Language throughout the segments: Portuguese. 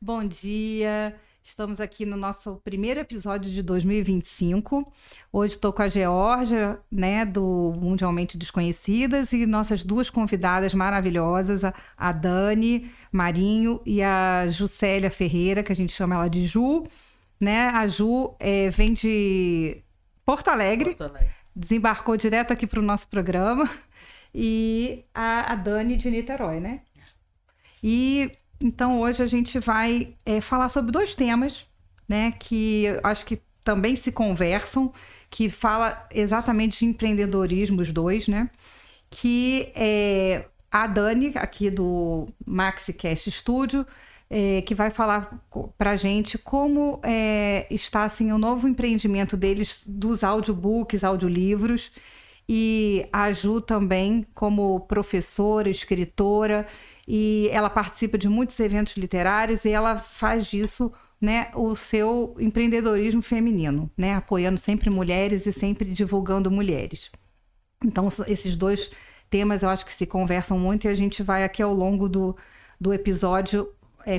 Bom dia, estamos aqui no nosso primeiro episódio de 2025. Hoje estou com a Geórgia, né, do Mundialmente Desconhecidas, e nossas duas convidadas maravilhosas, a Dani Marinho e a Juscelia Ferreira, que a gente chama ela de Ju. Né? A Ju vem de Porto Alegre, desembarcou direto aqui para o nosso programa, e a Dani de Niterói, né? E então hoje a gente vai falar sobre dois temas, né, que eu acho que também se conversam, que fala exatamente de empreendedorismo, os dois, né? Que é a Dani, aqui do MaxiCast Studio, que vai falar pra gente como está assim, o novo empreendimento deles dos audiobooks, audiolivros, e a Ju também como professora, escritora, e ela participa de muitos eventos literários e ela faz disso, né, o seu empreendedorismo feminino, né, apoiando sempre mulheres e sempre divulgando mulheres. Então, esses dois temas eu acho que se conversam muito e a gente vai aqui ao longo do episódio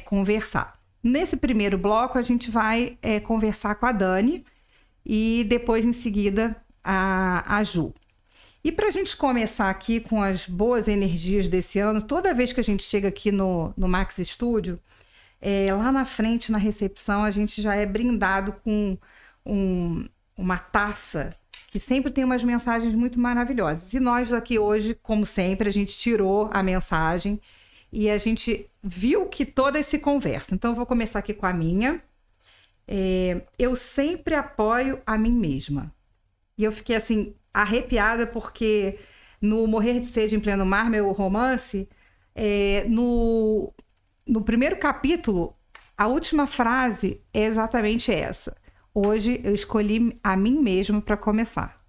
conversar. Nesse primeiro bloco, a gente vai conversar com a Dani e depois, em seguida, a Ju. E para a gente começar aqui com as boas energias desse ano, toda vez que a gente chega aqui no Max Studio, lá na frente, na recepção, a gente já é brindado com uma taça que sempre tem umas mensagens muito maravilhosas. E nós aqui hoje, como sempre, a gente tirou a mensagem e a gente viu que todas se conversam. Então, eu vou começar aqui com a minha. Eu sempre apoio a mim mesma. E eu fiquei, assim, arrepiada porque no Morrer de Sede em Pleno Mar, meu romance, no primeiro capítulo, a última frase é exatamente essa. Hoje eu escolhi a mim mesma para começar.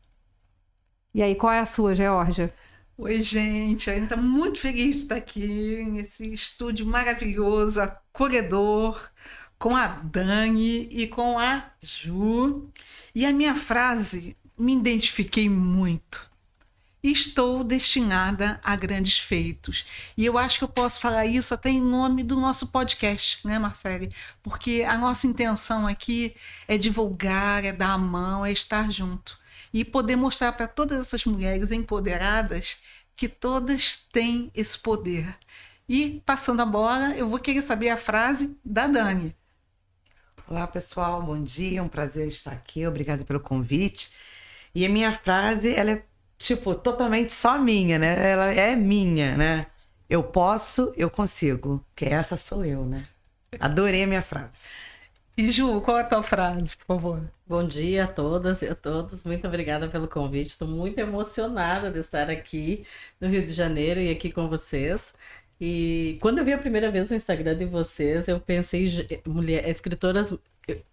E aí, qual é a sua, Geórgia? Oi, gente. A gente está muito feliz de estar aqui nesse estúdio maravilhoso, acolhedor, com a Dani e com a Ju. E a minha frase, me identifiquei muito. Estou destinada a grandes feitos. E eu acho que eu posso falar isso até em nome do nosso podcast, né, Marcele? Porque a nossa intenção aqui é divulgar, é dar a mão, é estar junto. E poder mostrar para todas essas mulheres empoderadas que todas têm esse poder. E, passando a bola, eu vou querer saber a frase da Dani. Olá, pessoal. Bom dia. É um prazer estar aqui. Obrigada pelo convite. E a minha frase, ela é, totalmente só minha, né? Ela é minha, né? Eu posso, eu consigo. Que essa sou eu, né? Adorei a minha frase. E Ju, qual é a tua frase, por favor? Bom dia a todas e a todos. Muito obrigada pelo convite. Estou muito emocionada de estar aqui no Rio de Janeiro e aqui com vocês. E quando eu vi a primeira vez o Instagram de vocês, eu pensei, escritoras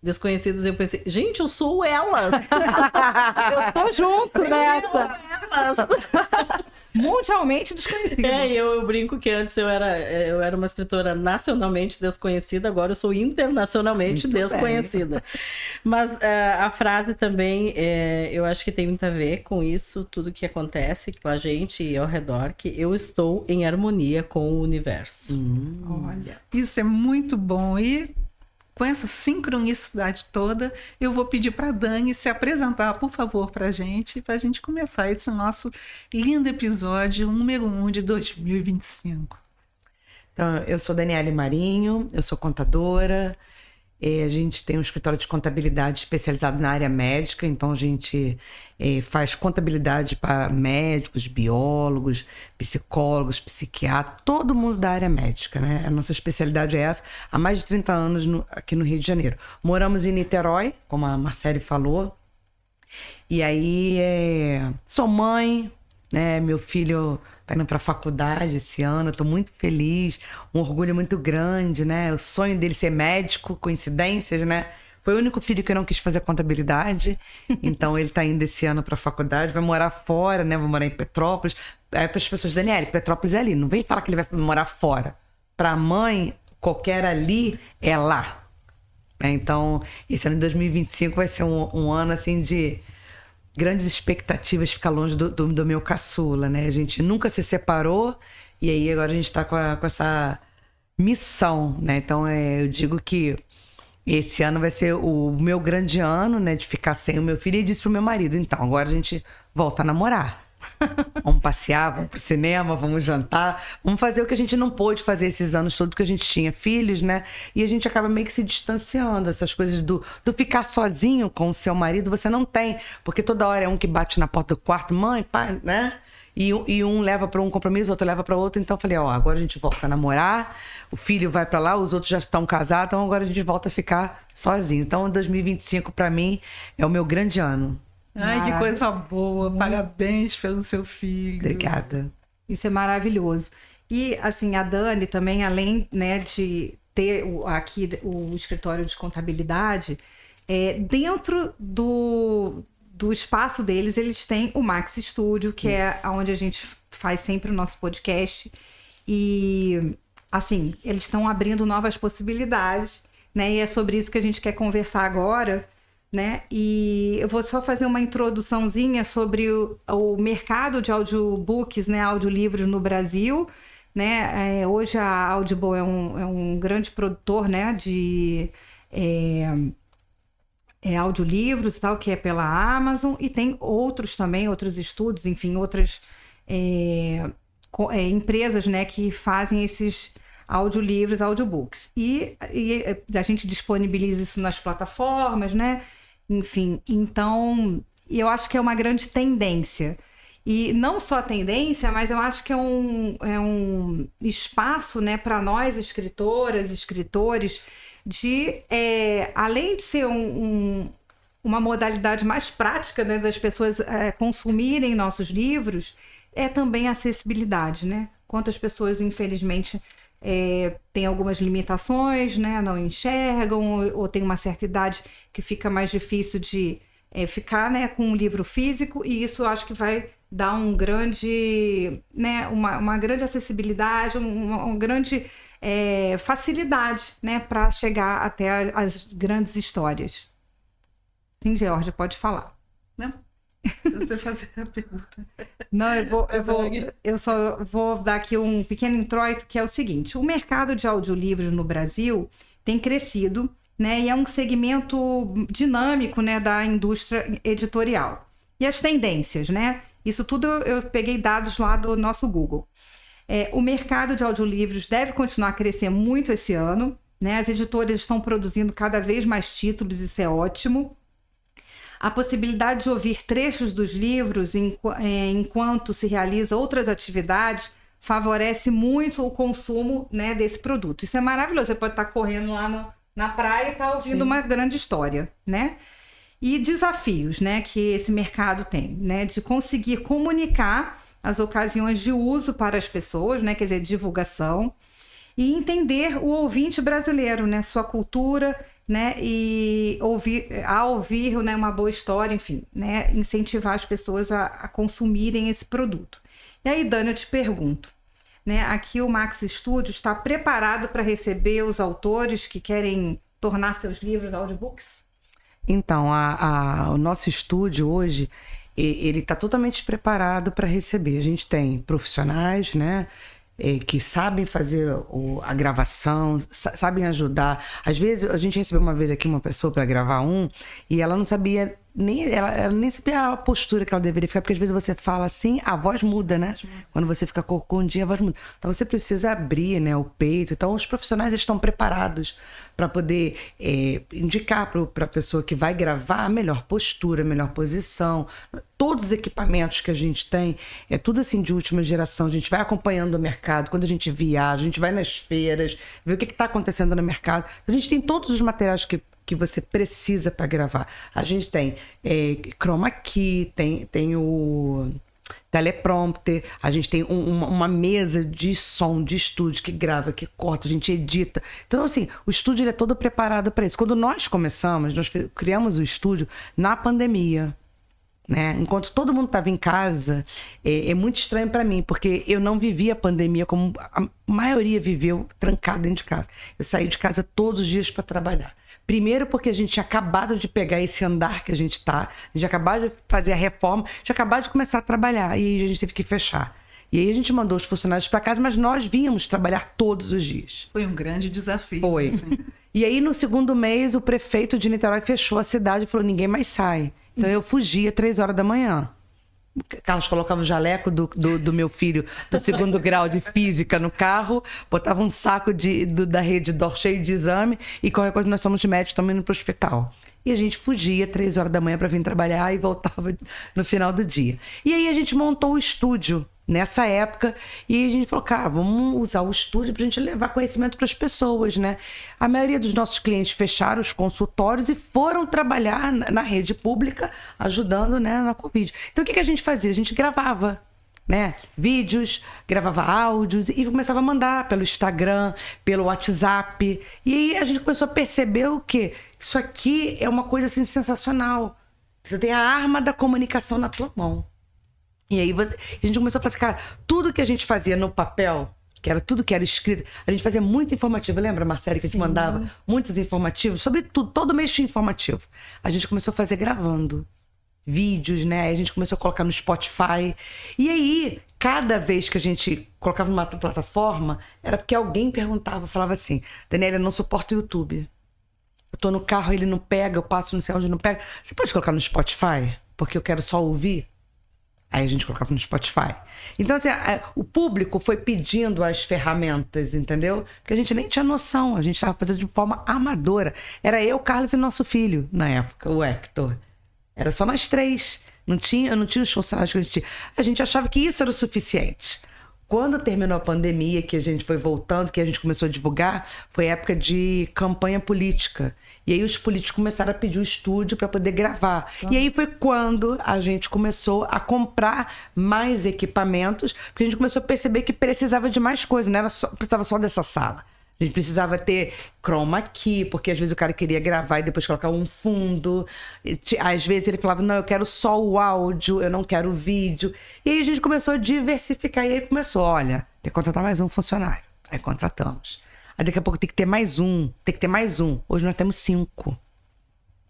desconhecidas, eu pensei, gente, eu sou elas! Eu tô junto nessa! Mundialmente desconhecida. Eu brinco que antes eu era uma escritora nacionalmente desconhecida, agora eu sou internacionalmente muito desconhecida. Bem. Mas a frase também, eu acho que tem muito a ver com isso, tudo que acontece com a gente e ao redor, que eu estou em harmonia com o universo. Olha, isso é muito bom. E com essa sincronicidade toda, eu vou pedir para a Dani se apresentar, por favor, para a gente começar esse nosso lindo episódio número 1 de 2025. Então, eu sou Daniele Marinho, eu sou contadora, a gente tem um escritório de contabilidade especializado na área médica, então a gente faz contabilidade para médicos, biólogos, psicólogos, psiquiatras, todo mundo da área médica, né? A nossa especialidade é essa, há mais de 30 anos aqui no Rio de Janeiro. Moramos em Niterói, como a Marcele falou, e aí sou mãe, né? Meu filho tá indo para a faculdade esse ano, eu tô muito feliz, um orgulho muito grande, né? O sonho dele ser médico, coincidências, né? Foi o único filho que eu não quis fazer contabilidade, então ele tá indo esse ano para a faculdade, vai morar fora, né? Vai morar em Petrópolis. Aí para as pessoas, Daniele, Petrópolis é ali, não vem falar que ele vai morar fora. Para a mãe, qualquer ali é lá. Então, esse ano de 2025 vai ser um ano assim de grandes expectativas, ficar longe do meu caçula, né? A gente nunca se separou e aí agora a gente tá com essa missão, né? Então, eu digo que esse ano vai ser o meu grande ano, né? De ficar sem o meu filho. E disse pro meu marido, então, agora a gente volta a namorar. Vamos passear, vamos pro cinema, vamos jantar, vamos fazer o que a gente não pôde fazer esses anos todos, porque a gente tinha filhos, né? E a gente acaba meio que se distanciando. Essas coisas do ficar sozinho com o seu marido, você não tem. Porque toda hora é um que bate na porta do quarto, mãe, pai, né? E um leva para um compromisso, outro leva para outro. Então eu falei, agora a gente volta a namorar, o filho vai para lá, os outros já estão casados, então agora a gente volta a ficar sozinho. Então 2025 para mim é o meu grande ano. Ai, que coisa boa. Parabéns pelo seu filho. Obrigada. Isso é maravilhoso. E, assim, a Dani também, além, né, de ter aqui o escritório de contabilidade, dentro do espaço deles, eles têm o Max Studio, que é onde a gente faz sempre o nosso podcast. E, assim, eles estão abrindo novas possibilidades, né? E é sobre isso que a gente quer conversar agora, né? E eu vou só fazer uma introduçãozinha sobre o mercado de audiobooks, né? Audiolivros no Brasil, né? Hoje a Audible é um grande produtor, né? De audiolivros e tal, que é pela Amazon, e tem outros também, outros estúdios, enfim, outras empresas, né? Que fazem esses audiolivros, audiobooks. E a gente disponibiliza isso nas plataformas, né? Enfim, então, eu acho que é uma grande tendência. E não só tendência, mas eu acho que é um espaço, né, para nós, escritoras, escritores, de, além de ser uma modalidade mais prática, né, das pessoas consumirem nossos livros, é também a acessibilidade, né? Quantas pessoas, infelizmente, tem algumas limitações, né? Não enxergam, ou tem uma certa idade que fica mais difícil de ficar, né, com um livro físico, e isso eu acho que vai dar uma grande acessibilidade, uma grande facilidade, né, para chegar até as grandes histórias. Sim, Georgia, pode falar. Não? Você fazer a pergunta. Não, eu só vou dar aqui um pequeno introito, que é o seguinte: o mercado de audiolivros no Brasil tem crescido, né, e é um segmento dinâmico, né, da indústria editorial. E as tendências, né? Isso tudo eu peguei dados lá do nosso Google. O mercado de audiolivros deve continuar a crescer muito esse ano, né? As editoras estão produzindo cada vez mais títulos, isso é ótimo. A possibilidade de ouvir trechos dos livros enquanto se realiza outras atividades favorece muito o consumo, né, desse produto. Isso é maravilhoso. Você pode estar correndo lá na praia e estar ouvindo uma grande história, né? E desafios, né, que esse mercado tem, né? De conseguir comunicar as ocasiões de uso para as pessoas, né? Quer dizer, divulgação. E entender o ouvinte brasileiro, né? Sua cultura, né? E ouvir, né, uma boa história, enfim, né? Incentivar as pessoas a consumirem esse produto. E aí, Dani, eu te pergunto, né? Aqui o Max Studio está preparado para receber os autores que querem tornar seus livros audiobooks? Então, o nosso estúdio hoje, ele está totalmente preparado para receber. A gente tem profissionais, né? Que sabem fazer a gravação, sabem ajudar. Às vezes, a gente recebeu uma vez aqui uma pessoa para gravar e ela não sabia ela nem sabia a postura que ela deveria ficar, porque às vezes você fala assim, a voz muda, né? Quando você fica corcundinha, a voz muda. Então você precisa abrir, né, o peito. Então os profissionais estão preparados para poder indicar para a pessoa que vai gravar a melhor postura, a melhor posição. Todos os equipamentos que a gente tem, é tudo assim de última geração. A gente vai acompanhando o mercado. Quando a gente viaja, a gente vai nas feiras, vê o que está acontecendo no mercado. A gente tem todos os materiais que você precisa para gravar. A gente tem chroma key, tem o teleprompter, a gente tem uma mesa de som, de estúdio que grava, que corta, a gente edita. Então, assim, o estúdio ele é todo preparado para isso. Quando nós começamos, nós criamos o estúdio na pandemia, né? Enquanto todo mundo estava em casa, é muito estranho para mim, porque eu não vivia a pandemia como a maioria viveu, trancada dentro de casa. Eu saí de casa todos os dias para trabalhar. Primeiro porque a gente tinha acabado de pegar esse andar que a gente tá, a gente acabou de fazer a reforma, a gente acabou de começar a trabalhar e a gente teve que fechar. E aí a gente mandou os funcionários para casa, mas nós vínhamos trabalhar todos os dias. Foi um grande desafio. Foi. Assim. E aí, no segundo mês, o prefeito de Niterói fechou a cidade e falou, ninguém mais sai. Então eu fugia 3 horas da manhã. O Carlos colocava o jaleco do meu filho do 2º grau de física no carro, botava um saco da rede DOR cheio de exame e qualquer coisa nós somos de médico, estamos indo para o hospital. E a gente fugia 3 horas da manhã para vir trabalhar e voltava no final do dia. E aí a gente montou o estúdio nessa época e a gente falou, cara, vamos usar o estúdio para a gente levar conhecimento para as pessoas, né? A maioria dos nossos clientes fecharam os consultórios e foram trabalhar na rede pública ajudando, né, na Covid. Então o que a gente fazia? A gente gravava, né, vídeos, gravava áudios e começava a mandar pelo Instagram, pelo WhatsApp. E aí a gente começou a perceber o quê? Isso aqui é uma coisa assim sensacional. Você tem a arma da comunicação na tua mão. E aí a gente começou a falar assim, cara, tudo que a gente fazia no papel, que era tudo que era escrito, a gente fazia muito informativo. Lembra, Marcele, que a gente mandava muitos informativos? Sobre tudo, todo mês tinha informativo. A gente começou a fazer gravando vídeos, né? A gente começou a colocar no Spotify. E aí, cada vez que a gente colocava numa plataforma, era porque alguém perguntava, falava assim, Daniela, eu não suporto o YouTube. Eu tô no carro, ele não pega, eu passo não sei onde, não pega. Você pode colocar no Spotify? Porque eu quero só ouvir? Aí a gente colocava no Spotify. Então, assim, o público foi pedindo as ferramentas, entendeu? Porque a gente nem tinha noção, a gente estava fazendo de forma amadora. Era eu, Carlos e nosso filho, na época, o Hector. Era só nós 3. Eu não tinha os funcionários que a gente tinha. A gente achava que isso era o suficiente. Quando terminou a pandemia, que a gente foi voltando, que a gente começou a divulgar, foi época de campanha política. E aí os políticos começaram a pedir o estúdio para poder gravar. E aí foi quando a gente começou a comprar mais equipamentos, porque a gente começou a perceber que precisava de mais coisas, não era precisava só dessa sala. A gente precisava ter chroma key, porque às vezes o cara queria gravar e depois colocar um fundo. Às vezes ele falava, não, eu quero só o áudio, eu não quero o vídeo. E aí a gente começou a diversificar. E aí começou, olha, tem que contratar mais um funcionário. Aí contratamos. Aí daqui a pouco tem que ter mais um, tem que ter mais um. Hoje nós temos 5.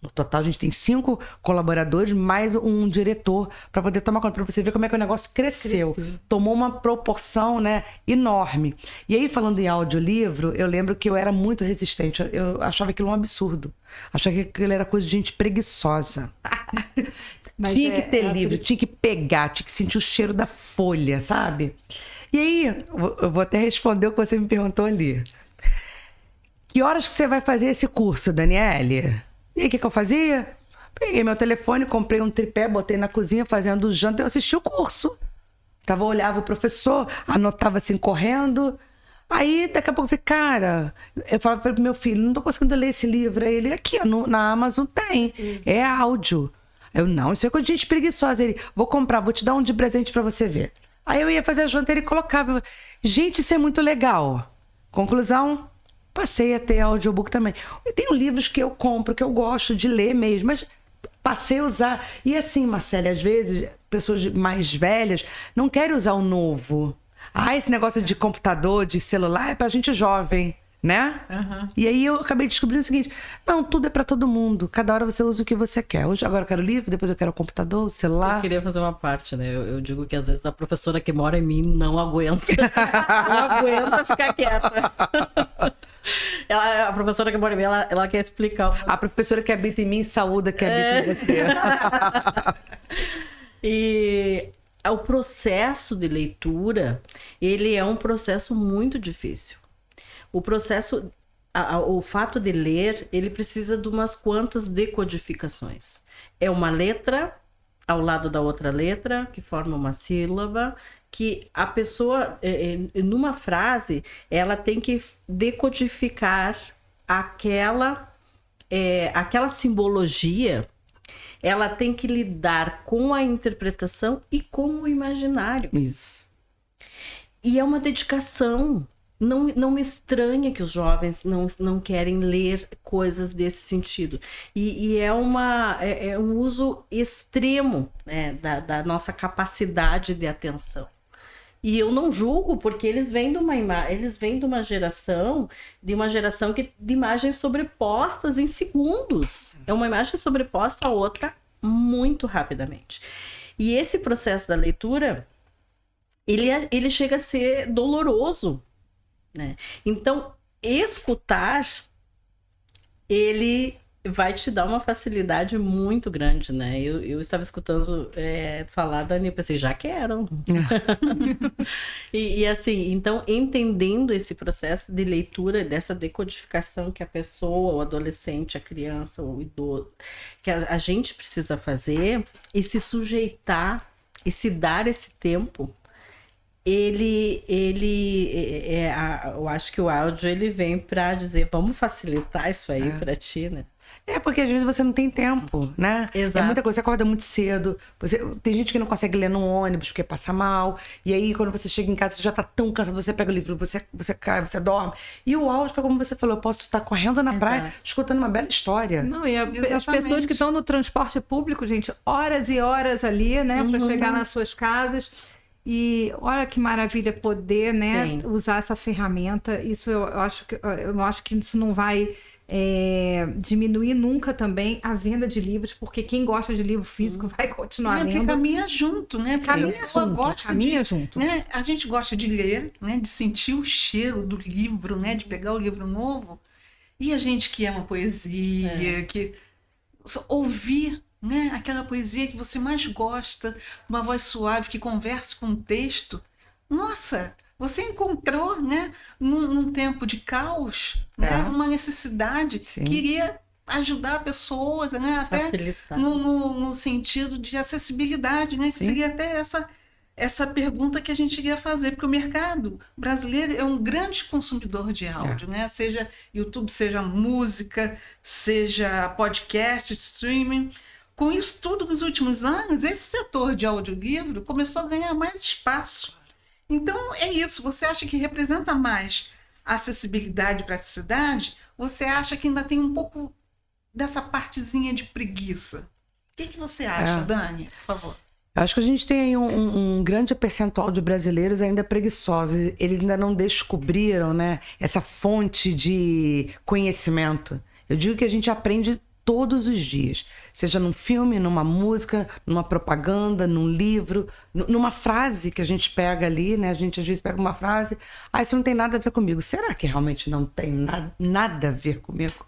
No total, a gente tem 5 colaboradores, mais um diretor, para poder tomar conta, para você ver como é que o negócio cresceu. Tomou uma proporção, né, enorme. E aí, falando em audiolivro, eu lembro que eu era muito resistente. Eu achava aquilo um absurdo. Achava que aquilo era coisa de gente preguiçosa. Tinha que ter livro, tinha que pegar, tinha que sentir o cheiro da folha, sabe? E aí, eu vou até responder o que você me perguntou ali. Que horas que você vai fazer esse curso, Daniele? E aí, o que eu fazia? Peguei meu telefone, comprei um tripé, botei na cozinha fazendo janta e eu assisti o curso. Olhava o professor, anotava assim, correndo. Aí, daqui a pouco, eu falei, cara... Eu falava para o meu filho, não tô conseguindo ler esse livro. Aí ele, aqui, ó, na Amazon tem. É áudio. Eu, não, isso é coisa de gente preguiçosa. Ele, vou comprar, vou te dar um de presente para você ver. Aí eu ia fazer a janta e ele colocava. Gente, isso é muito legal. Conclusão... Passei a ter audiobook também. Eu tenho livros que eu compro, que eu gosto de ler mesmo, mas passei a usar. E assim, Marcele, às vezes, pessoas mais velhas não querem usar o novo. Esse negócio de computador, de celular, é pra gente jovem, né? Uhum. E aí eu acabei descobrindo o seguinte, não, tudo é pra todo mundo. Cada hora você usa o que você quer. Hoje, agora eu quero livro, depois eu quero o computador, o celular. Eu queria fazer uma parte, né? Eu digo que às vezes a professora que mora em mim não aguenta. Não aguenta ficar quieta. A professora que mora em mim, ela quer explicar. A professora que habita em mim saúda que habita em você. E o processo de leitura, ele é um processo muito difícil. O processo, o fato de ler, ele precisa de umas quantas decodificações. É uma letra ao lado da outra letra, que forma uma sílaba, que a pessoa, numa frase, ela tem que decodificar aquela simbologia, ela tem que lidar com a interpretação e com o imaginário. Isso. E é uma dedicação. Não me estranha que os jovens não querem ler coisas desse sentido. E é um uso extremo, né, da nossa capacidade de atenção. E eu não julgo, porque eles vêm de uma geração de imagens sobrepostas em segundos. É uma imagem sobreposta a outra muito rapidamente. E esse processo da leitura, ele chega a ser doloroso, né? Então, escutar, ele vai te dar uma facilidade muito grande, né? Eu estava escutando falar, Dani, eu pensei, já quero. e assim, então, entendendo esse processo de leitura, dessa decodificação que a pessoa, o adolescente, a criança, o idoso, que a gente precisa fazer, e se sujeitar, e se dar esse tempo, eu acho que o áudio ele vem para dizer, vamos facilitar isso aí para ti, né? Porque às vezes você não tem tempo, né? Exato. É muita coisa, você acorda muito cedo. Tem gente que não consegue ler no ônibus porque passa mal. E aí, quando você chega em casa, você já tá tão cansado, você pega o livro, você cai, você dorme. E o áudio foi como você falou, eu posso estar correndo na praia, escutando uma bela história. Não, e as pessoas que estão no transporte público, gente, horas e horas ali, né? Para chegar nas suas casas. E olha que maravilha poder, né, Sim. usar essa ferramenta. Isso eu acho que isso não vai diminuir nunca também a venda de livros, porque quem gosta de livro físico vai continuar Porque lendo. caminha junto, né? Porque Caminha a pessoa junto, gosta caminha junto. Né? A gente gosta de ler, né? De sentir o cheiro do livro, né? De pegar o livro novo. E a gente que ama poesia, que ouvir, né? Aquela poesia que você mais gosta, uma voz suave que converse com o texto. Nossa, você encontrou, né? Num tempo de caos, né? Uma necessidade. Sim. Queria ajudar pessoas, né? Até Facilitar. no sentido de acessibilidade, né? Sim. Seria até essa pergunta que a gente iria fazer, porque o mercado brasileiro é um grande consumidor de áudio, né? Seja YouTube, seja música, seja podcast, streaming. Com isso tudo, nos últimos anos, esse setor de audiolivro começou a ganhar mais espaço. Então, é isso. Você acha que representa mais acessibilidade e praticidade? Você acha que ainda tem um pouco dessa partezinha de preguiça? O que você acha, Dani? Por favor. Eu acho que a gente tem aí um grande percentual de brasileiros ainda preguiçosos. Eles ainda não descobriram, né, essa fonte de conhecimento. Eu digo que a gente aprende todos os dias, seja num filme, numa música, numa propaganda, num livro, numa frase que a gente pega ali, né? A gente às vezes pega uma frase, isso não tem nada a ver comigo. Será que realmente não tem nada a ver comigo?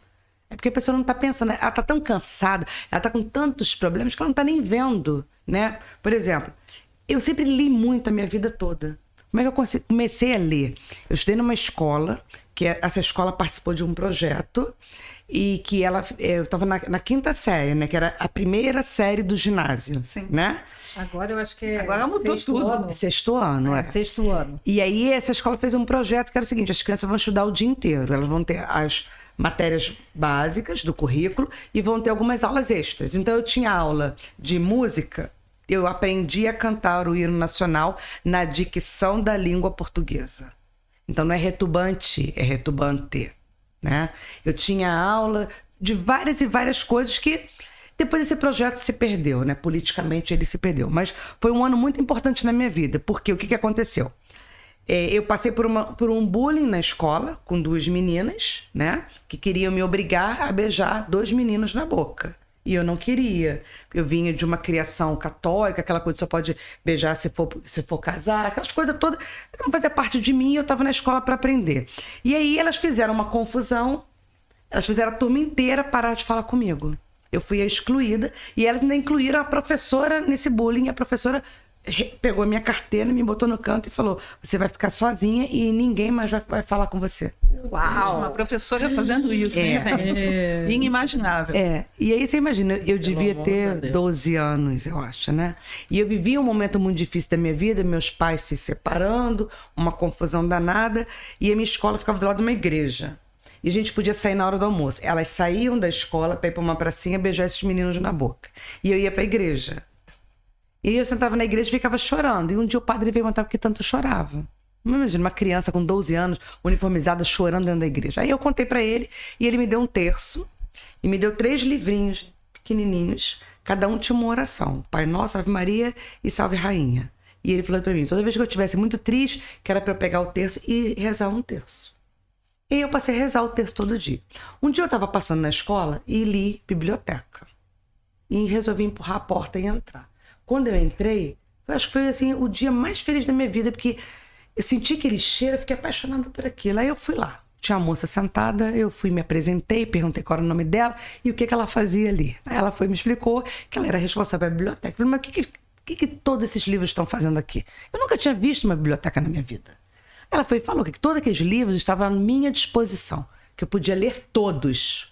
É porque a pessoa não está pensando, ela está tão cansada, ela está com tantos problemas que ela não está nem vendo, né? Por exemplo, eu sempre li muito a minha vida toda. Como é que eu comecei a ler? Eu estudei numa escola, que essa escola participou de um projeto, e que eu estava na quinta série, né? Que era a primeira série do ginásio, né? Agora eu acho que Agora mudou tudo. Ano. Sexto ano, Sexto ano. E aí essa escola fez um projeto que era o seguinte, as crianças vão estudar o dia inteiro, elas vão ter as matérias básicas do currículo e vão ter algumas aulas extras. Então eu tinha aula de música, eu aprendi a cantar o hino nacional na dicção da língua portuguesa. Então não é retumbante, é retumbante, né? Eu tinha aula de várias e várias coisas que depois esse projeto se perdeu, né? Politicamente ele se perdeu. Mas foi um ano muito importante na minha vida, porque o que aconteceu? Eu passei por um bullying na escola com duas meninas, né? Que queriam me obrigar a beijar dois meninos na boca. E eu não queria. Eu vinha de uma criação católica, aquela coisa que só pode beijar se for casar, aquelas coisas todas. Não fazia parte de mim, eu estava na escola para aprender. E aí elas fizeram uma confusão, elas fizeram a turma inteira parar de falar comigo. Eu fui a excluída e elas ainda incluíram a professora nesse bullying. A professora pegou a minha carteira, me botou no canto e falou: você vai ficar sozinha e ninguém mais vai falar com você. Uau! Uma professora fazendo isso, né? Inimaginável. E aí você imagina, eu devia ter 12 anos, eu acho, né? E eu vivia um momento muito difícil da minha vida, meus pais se separando, uma confusão danada, e a minha escola ficava do lado de uma igreja. E a gente podia sair na hora do almoço. Elas saíam da escola para ir para uma pracinha beijar esses meninos na boca. E eu ia para a igreja. E eu sentava na igreja e ficava chorando. E um dia o padre veio perguntar por que tanto eu chorava. Imagina, uma criança com 12 anos, uniformizada, chorando dentro da igreja. Aí eu contei para ele e ele me deu um terço e me deu 3 livrinhos pequenininhos. Cada um tinha uma oração. Pai Nosso, Ave Maria e Salve Rainha. E ele falou para mim, toda vez que eu estivesse muito triste, que era para eu pegar o terço e rezar um terço. E eu passei a rezar o terço todo dia. Um dia eu estava passando na escola e li biblioteca. E resolvi empurrar a porta e entrar. Quando eu entrei, Eu acho que foi, assim, o dia mais feliz da minha vida, porque eu senti aquele cheiro, eu fiquei apaixonada por aquilo. Aí eu fui lá. Tinha uma moça sentada, eu fui, me apresentei, perguntei qual era o nome dela e o que ela fazia ali. Aí ela foi e me explicou que ela era responsável pela biblioteca. Eu falei, mas o que todos esses livros estão fazendo aqui? Eu nunca tinha visto uma biblioteca na minha vida. Ela foi e falou que todos aqueles livros estavam à minha disposição, que eu podia ler todos.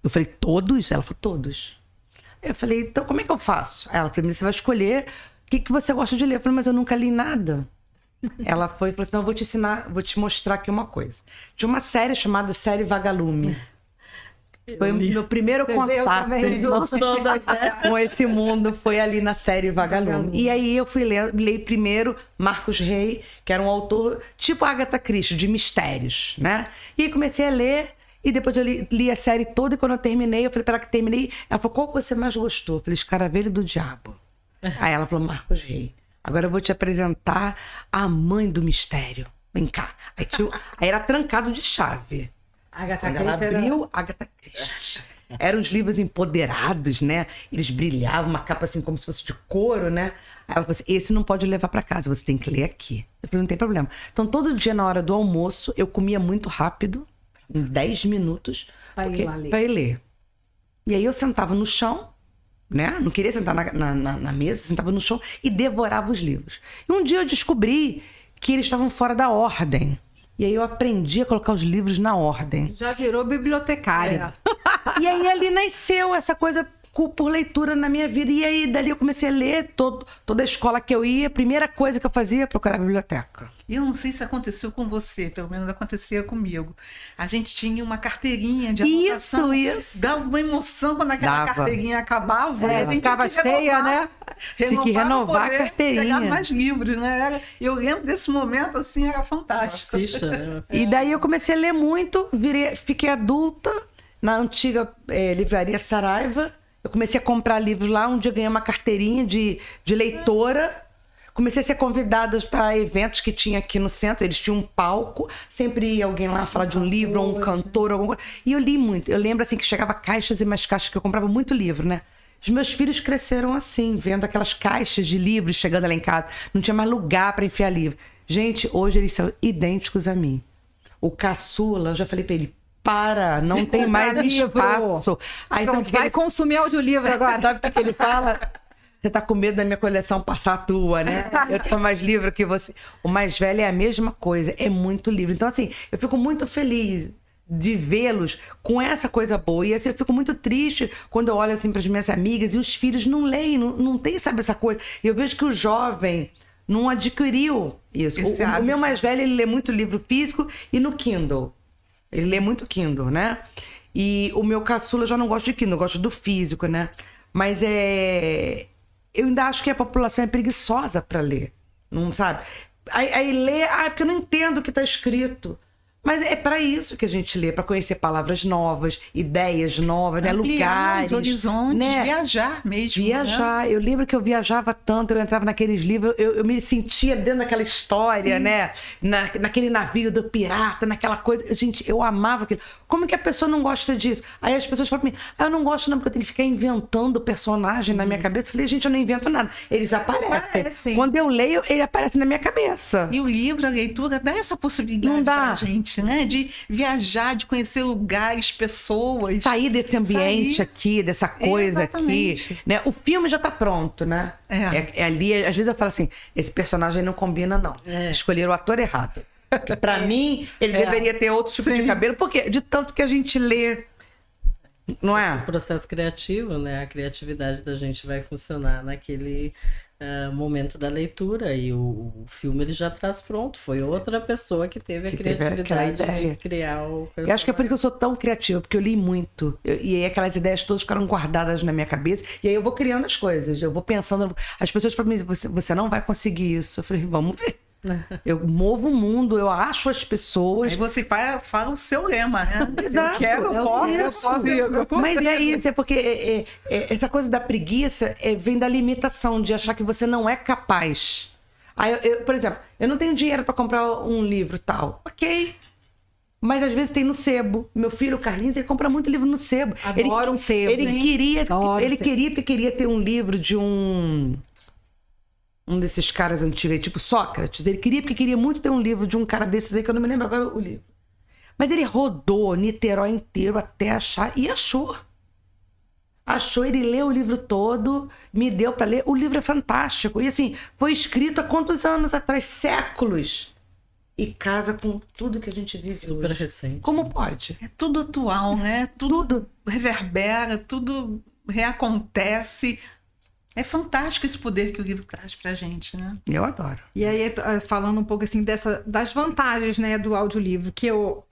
Eu falei, todos? Ela falou, todos. Eu falei, então como é que eu faço? Ela, primeiro você vai escolher o que você gosta de ler. Eu falei, mas eu nunca li nada. Ela foi e falou assim, não, eu vou te ensinar, vou te mostrar aqui uma coisa. Tinha uma série chamada Série Vagalume. Foi o meu primeiro contato com esse mundo, foi ali na Série Vagalume. E aí eu fui ler primeiro Marcos Rey, que era um autor tipo Agatha Christie, de mistérios, né? E aí comecei a ler, e depois eu li a série toda, e quando eu terminei, eu falei para ela que terminei, ela falou, qual que você mais gostou? Eu falei, Escaravelho do Diabo. Aí ela falou, Marcos Rey. Agora eu vou te apresentar a mãe do mistério. Vem cá. Aí era trancado de chave. Agatha Quando ela Christie abriu, Agatha Christie. Eram os livros empoderados, né? Eles brilhavam, uma capa assim como se fosse de couro, né? Aí ela falou assim, esse não pode levar para casa, você tem que ler aqui. Eu falei, não tem problema. Então todo dia na hora do almoço, eu comia muito rápido, em 10 minutos, para ir ler. E aí eu sentava no chão, né? Não queria sentar na mesa, sentava no chão e devorava os livros. E um dia eu descobri que eles estavam fora da ordem. E aí eu aprendi a colocar os livros na ordem. Já virou bibliotecária. E aí ali nasceu essa coisa por leitura na minha vida. E aí dali eu comecei a ler toda a escola que eu ia. A primeira coisa que eu fazia era procurar a biblioteca. E eu não sei se aconteceu com você, pelo menos acontecia comigo. A gente tinha uma carteirinha de anotação. Isso. Dava uma emoção quando aquela carteirinha acabava. Ficava cheia, né? Tinha que renovar a carteirinha. Pegar mais livros, né? Eu lembro desse momento, assim, era fantástico. Uma ficha, né? E daí eu comecei a ler muito, fiquei adulta na antiga livraria Saraiva. Eu comecei a comprar livros lá. Um dia eu ganhei uma carteirinha de leitora. Comecei a ser convidada para eventos que tinha aqui no centro. Eles tinham um palco. Sempre ia alguém lá falar de um livro, ou um cantor, alguma coisa. E eu li muito. Eu lembro assim que chegava caixas e mais caixas, que eu comprava muito livro, né? Os meus filhos cresceram assim, vendo aquelas caixas de livros chegando lá em casa. Não tinha mais lugar para enfiar livro. Gente, hoje eles são idênticos a mim. O caçula, eu já falei para ele, não tem mais espaço. Aí Pronto, vai consumir audiolivro agora. Sabe o que ele fala? Você tá com medo da minha coleção passar a tua, né? Eu tenho mais livro que você. O mais velho é a mesma coisa, é muito livro. Então, assim, eu fico muito feliz de vê-los com essa coisa boa. E assim, eu fico muito triste quando eu olho assim para as minhas amigas e os filhos não leem, não tem, sabe, essa coisa. E eu vejo que o jovem não adquiriu isso. O meu mais velho, ele lê muito livro físico e no Kindle. Ele lê muito Kindle, né? E o meu caçula já não gosta de Kindle, eu gosto do físico, né? Mas eu ainda acho que a população é preguiçosa para ler, não sabe? Aí lê, porque eu não entendo o que está escrito. Mas é para isso que a gente lê, para conhecer palavras novas, ideias novas, né? Lugares, os horizontes, né? Viajar mesmo. Viajar. Né? Eu lembro que eu viajava tanto, eu entrava naqueles livros, eu me sentia dentro daquela história, né? Naquele navio do pirata, naquela coisa. Gente, eu amava aquilo. Como que a pessoa não gosta disso? Aí as pessoas falam pra mim, eu não gosto não, porque eu tenho que ficar inventando personagem na minha cabeça. Eu falei, gente, eu não invento nada. Eles aparecem. Quando eu leio, ele aparece na minha cabeça. E o livro, a leitura, dá essa possibilidade não dá. Pra gente, né? De viajar, de conhecer lugares, pessoas. Sair desse ambiente aqui, dessa coisa aqui. Né? O filme já tá pronto, né? É ali, às vezes eu falo assim, esse personagem não combina, não. Escolheram o ator errado. Porque pra mim, ele deveria ter outro tipo de cabelo, porque de tanto que a gente lê, não é? O processo criativo, né? A criatividade da gente vai funcionar naquele momento da leitura, e o filme ele já traz pronto. Foi outra pessoa que teve a criatividade de criar o personagem. Eu acho que é por isso que eu sou tão criativa, porque eu li muito. E aí aquelas ideias todas ficaram guardadas na minha cabeça, e aí eu vou criando as coisas, eu vou pensando. As pessoas falam, você não vai conseguir isso. Eu falei, vamos ver. Eu movo o mundo, eu acho as pessoas. Aí você fala o seu lema, né? Exato. Eu posso. Mas é isso, é porque essa coisa da preguiça vem da limitação, de achar que você não é capaz. Aí, por exemplo, eu não tenho dinheiro para comprar um livro tal. Ok. Mas às vezes tem no sebo. Meu filho, o Carlinhos, ele compra muito livro no sebo. Adoro um sebo. Ele queria porque queria ter um livro de um um desses caras antigos, tipo Sócrates. Ele queria, porque queria muito ter um livro de um cara desses aí, que eu não me lembro agora o livro. Mas ele rodou Niterói inteiro até achar, e achou. Achou, ele leu o livro todo, me deu para ler. O livro é fantástico. E assim, foi escrito há quantos anos atrás? Séculos. E casa com tudo que a gente vive Super hoje. recente. Como pode? É tudo atual, né? Tudo reverbera, tudo reacontece. É fantástico esse poder que o livro traz pra gente, né? Eu adoro. E aí, falando um pouco assim das vantagens, né, do audiolivro, que eu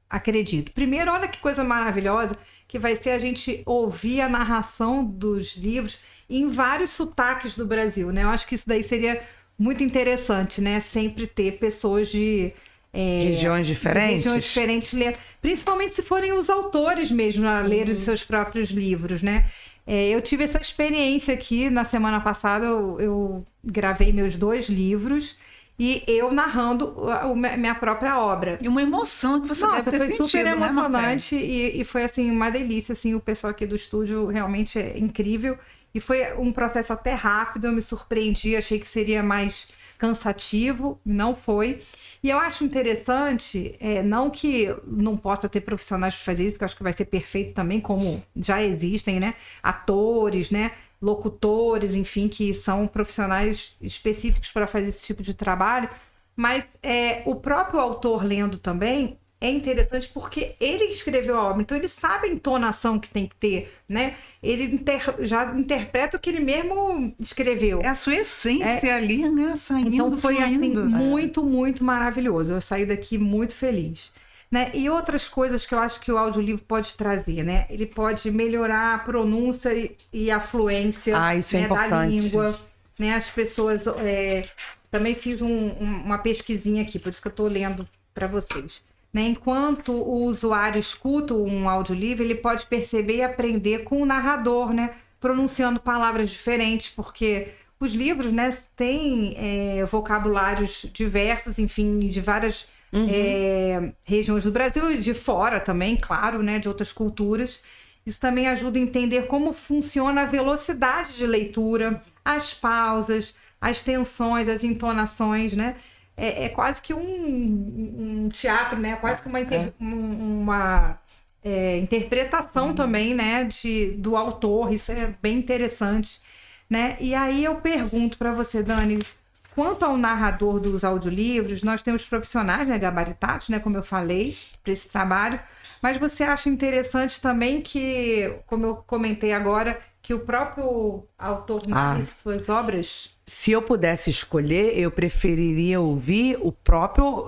acredito. Primeiro, olha que coisa maravilhosa que vai ser a gente ouvir a narração dos livros em vários sotaques do Brasil, né? Eu acho que isso daí seria muito interessante, né? Sempre ter pessoas de regiões diferentes lendo. Principalmente se forem os autores mesmo a lerem os seus próprios livros, né? Eu tive essa experiência aqui na semana passada, eu gravei meus 2 livros e eu narrando minha própria obra. E uma emoção que você deve ter foi sentido, super né, emocionante e foi assim uma delícia, assim, o pessoal aqui do estúdio realmente é incrível e foi um processo até rápido, eu me surpreendi, achei que seria mais cansativo, não foi. E eu acho interessante, não que não possa ter profissionais para fazer isso, que eu acho que vai ser perfeito também, como já existem, né? Atores, né? Locutores, enfim, que são profissionais específicos para fazer esse tipo de trabalho. Mas o próprio autor lendo também é interessante porque ele escreveu a obra, então ele sabe a entonação que tem que ter, né? Ele já interpreta o que ele mesmo escreveu. É a sua essência ali, né? Saindo, então foi assim, fluindo. muito, muito maravilhoso. Eu saí daqui muito feliz. Né? E outras coisas que eu acho que o audiolivro pode trazer, né? Ele pode melhorar a pronúncia e a fluência, isso é né, da importante. língua. Né? As pessoas... também fiz uma pesquisinha aqui, por isso que eu estou lendo para vocês. Né? Enquanto o usuário escuta um audiolivro, ele pode perceber e aprender com o narrador, né? Pronunciando palavras diferentes, porque os livros, né, têm vocabulários diversos, enfim, de várias regiões do Brasil e de fora também, claro, né, de outras culturas. Isso também ajuda a entender como funciona a velocidade de leitura, as pausas, as tensões, as entonações, né? É quase que um teatro, né? Quase que uma interpretação também, né? Do autor. Isso é bem interessante, né? E aí eu pergunto para você, Dani, quanto ao narrador dos audiolivros, nós temos profissionais, né, gabaritados, né? Como eu falei, para esse trabalho. Mas você acha interessante também que, como eu comentei agora, que o próprio autor narre suas obras? Se eu pudesse escolher, eu preferiria ouvir o próprio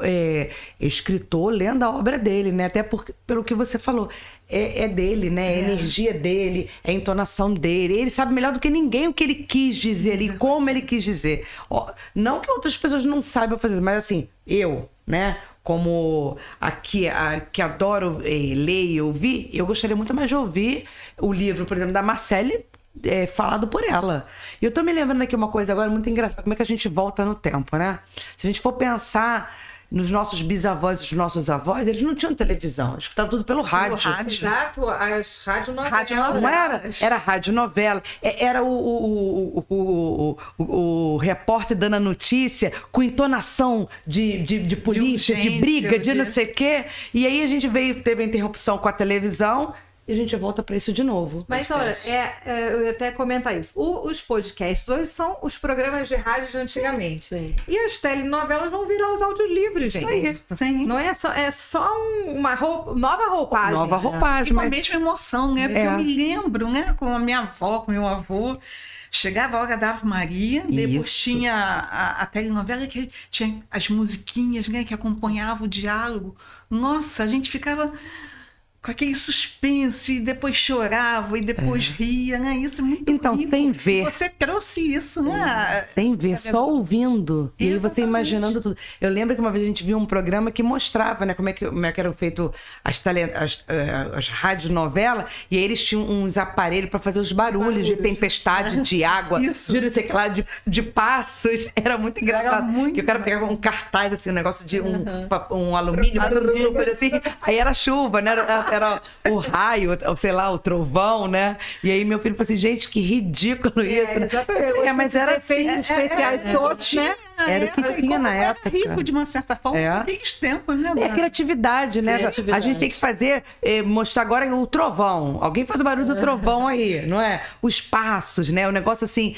escritor lendo a obra dele, né? Até pelo que você falou. É dele, né? É a energia dele, é a entonação dele. Ele sabe melhor do que ninguém o que ele quis dizer ali, como ele quis dizer. Não que outras pessoas não saibam fazer, mas assim, eu, né? Como que adoro ler e ouvir, eu gostaria muito mais de ouvir o livro, por exemplo, da Marcelle, falado por ela. E eu tô me lembrando aqui uma coisa agora muito engraçada, como é que a gente volta no tempo, né? Se a gente for pensar nos nossos bisavós e os nossos avós, eles não tinham televisão, eles escutavam tudo pelo rádio. Exato, as radionovelas. Não era radionovela, era o repórter dando a notícia com entonação de polícia, de briga, de não sei o quê. E aí a gente teve a interrupção com a televisão. E a gente volta para isso de novo. Mas olha, eu ia até comentar isso. Os podcasts hoje são os programas de rádio de antigamente. Sim. E as telenovelas vão virar os audiolivros. Sim. Não é só uma nova roupagem. Nova roupagem. E com a mesma emoção, né? Porque eu me lembro, né? Com a minha avó, com meu avô. Chegava a hora da Ave Maria, depois tinha a telenovela que tinha as musiquinhas, né? Que acompanhavam o diálogo. Nossa, a gente ficava com aquele suspense, e depois chorava, e depois ria, né? Isso é muito Então, rico. sem ver. Você trouxe isso, né? Sem ver, só ouvindo. E aí você Exatamente. imaginando tudo. Eu lembro que uma vez a gente viu um programa que mostrava, né, como é que eram feito as radionovelas, e aí eles tinham uns aparelhos para fazer os barulhos de tempestade, de água, Isso. de não sei o que lá, de passos. Era muito engraçado. muito Que o cara pegava um cartaz, assim, um negócio de um alumínio, coisa assim. Aí era chuva, né? Era era o raio, ou sei lá, o trovão, né? E aí meu filho falou assim, gente, que ridículo isso. Exatamente. Mas era efeitos especiais todos, né? Era o que tinha na época. Rico, de uma certa forma, naqueles tempos, né? É criatividade, né? Criatividade. A gente tem que fazer, mostrar agora o trovão. Alguém faz o barulho do trovão aí, não é? Os passos, né? O negócio assim,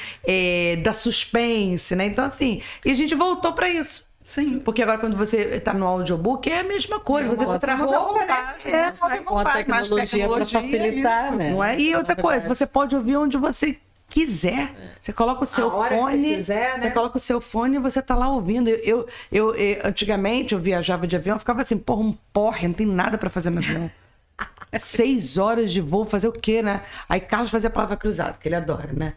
da suspense, né? Então, assim, e a gente voltou pra isso. Sim. Porque agora quando você tá no audiobook é a mesma coisa. Você outra roupa, roupa, né? Com a tecnologia para facilitar, né? Não é? E outra coisa, você pode ouvir onde você quiser. Você coloca o seu fone, você coloca o seu fone e você tá lá ouvindo. Eu antigamente, eu viajava de avião, eu ficava assim, porra, um porre, não tem nada pra fazer no avião. 6 horas de voo, fazer o quê, né? Aí Carlos fazia a palavra cruzada, que ele adora, né?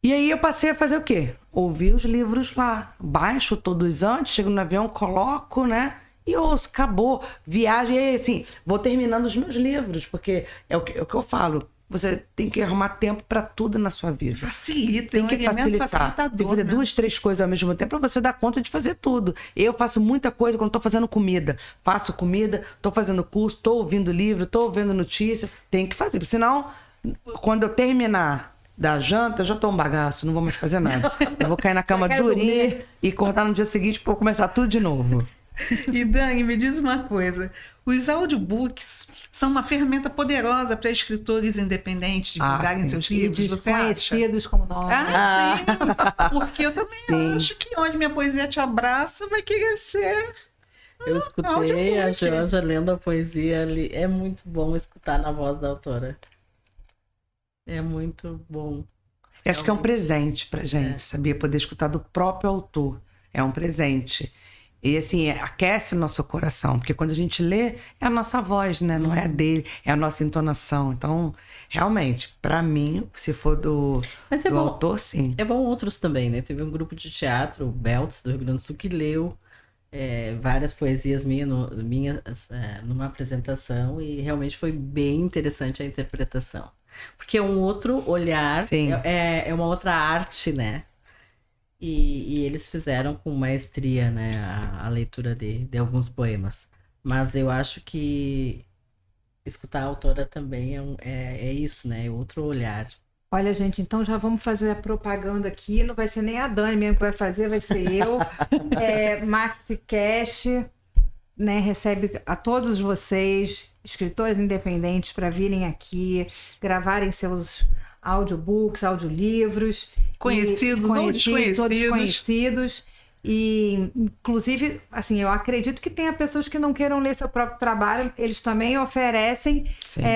E aí eu passei a fazer o quê? Ouvir os livros lá. Baixo todos antes, chego no avião, coloco, né? E ouço, acabou. Viagem, e aí, assim, vou terminando os meus livros, porque é o que eu falo. Você tem que arrumar tempo para tudo na sua vida. Facilita, tem que facilitar. Tem que fazer 2, 3 coisas ao mesmo tempo para você dar conta de fazer tudo. Eu faço muita coisa quando estou fazendo comida. Faço comida, estou fazendo curso, estou ouvindo livro, estou vendo notícia. Tem que fazer, porque senão, quando eu terminar da janta, eu já tô um bagaço, não vou mais fazer nada. Eu vou cair na cama durinha e acordar no dia seguinte para começar tudo de novo. E Dani, me diz uma coisa. Os audiobooks são uma ferramenta poderosa para escritores independentes divulgarem seus livros, e você acha? desconhecidos como nós. Sim, porque eu também acho que onde minha poesia te abraça vai querer ser... Eu escutei a Janja lendo a poesia ali. É muito bom escutar na voz da autora. É muito bom. Eu acho que é um presente pra gente, sabia? Poder escutar do próprio autor. É um presente. E assim, aquece o nosso coração. Porque quando a gente lê, é a nossa voz, né? Não é a dele, é a nossa entonação. Então, realmente, pra mim, se for do autor, sim. É bom outros também, né? Teve um grupo de teatro, o Belts, do Rio Grande do Sul, que leu várias poesias minhas numa apresentação. E realmente foi bem interessante a interpretação. Porque é um outro olhar, é uma outra arte, né? E eles fizeram com maestria, né, a leitura de alguns poemas. Mas eu acho que escutar a autora também é isso, né? É outro olhar. Olha, gente, então já vamos fazer a propaganda aqui. Não vai ser nem a Dani mesmo que vai fazer, vai ser eu. Maxi Cash, né, recebe a todos vocês, escritores independentes, para virem aqui, gravarem seus audiobooks, audiolivros. Conhecidos ou desconhecidos. E, inclusive, assim, eu acredito que tenha pessoas que não queiram ler seu próprio trabalho. Eles também oferecem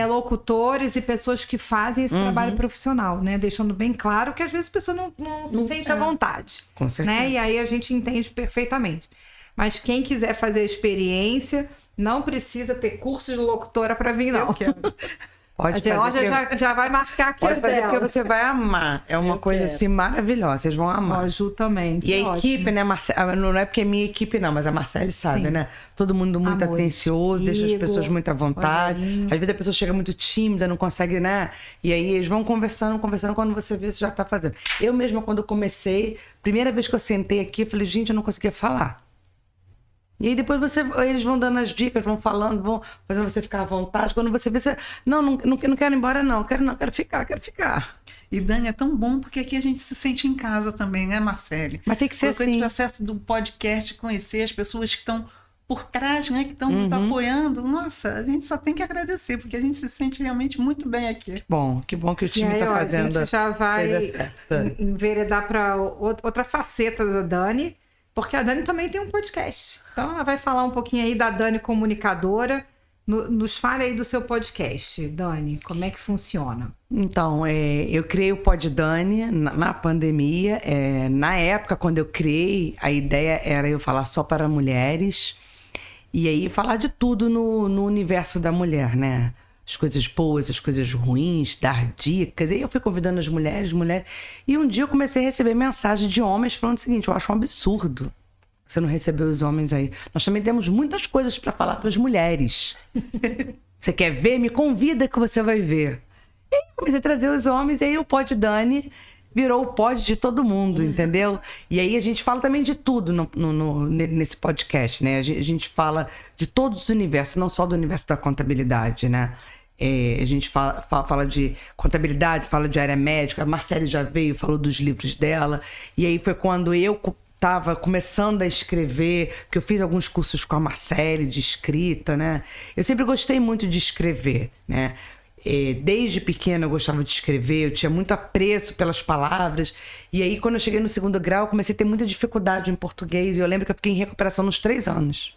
locutores e pessoas que fazem esse trabalho profissional, né? Deixando bem claro que às vezes a pessoa não sente à vontade. Com certeza. Né? E aí a gente entende perfeitamente. Mas quem quiser fazer a experiência, não precisa ter curso de locutora para vir, não. Eu quero. Pode a Georgia já vai marcar aqui. Pode fazer porque você vai amar. É uma coisa assim maravilhosa. Vocês vão amar. A Ju também. E a equipe, né, não é porque é minha equipe, não, mas a Marcele sabe, né? Todo mundo muito atencioso, deixa as pessoas muito à vontade. Às vezes a pessoa chega muito tímida, não consegue, né? E aí eles vão conversando, quando você vê, você já tá fazendo. Eu mesma, quando comecei, primeira vez que eu sentei aqui, eu falei, gente, eu não conseguia falar. E aí depois eles vão dando as dicas, vão falando, vão fazendo você ficar à vontade. Quando você vê, você... Não quero ir embora, não. Quero ficar. E Dani, é tão bom porque aqui a gente se sente em casa também, né, Marcele? Mas tem que ser assim. Esse processo do podcast, conhecer as pessoas que estão por trás, né, que estão nos apoiando. Nossa, a gente só tem que agradecer, porque a gente se sente realmente muito bem aqui. Que bom que o time está fazendo. A gente já vai enveredar para outra faceta da Dani. Porque a Dani também tem um podcast. Então, ela vai falar um pouquinho aí da Dani comunicadora. Nos fale aí do seu podcast, Dani. Como é que funciona? Então, eu criei o Pod Dani na pandemia. Na época, quando eu criei, a ideia era eu falar só para mulheres. E aí, falar de tudo no universo da mulher, né? As coisas boas, as coisas ruins, dar dicas. E aí eu fui convidando as mulheres. E um dia eu comecei a receber mensagem de homens falando o seguinte, eu acho um absurdo você não receber os homens aí. Nós também temos muitas coisas para falar para as mulheres. Você quer ver? Me convida que você vai ver. E aí eu comecei a trazer os homens. E aí o Pod Dani virou o pod de todo mundo, entendeu? E aí a gente fala também de tudo nesse podcast, né? A gente fala de todos os universos, não só do universo da contabilidade, né? A gente fala de contabilidade, fala de área médica. A Marcele já veio, falou dos livros dela. E aí foi quando eu estava começando a escrever, que eu fiz alguns cursos com a Marcele de escrita, né? Eu sempre gostei muito de escrever, né? Desde pequena eu gostava de escrever, eu tinha muito apreço pelas palavras. E aí, quando eu cheguei no 2º grau, eu comecei a ter muita dificuldade em português. E eu lembro que eu fiquei em recuperação nos 3 anos.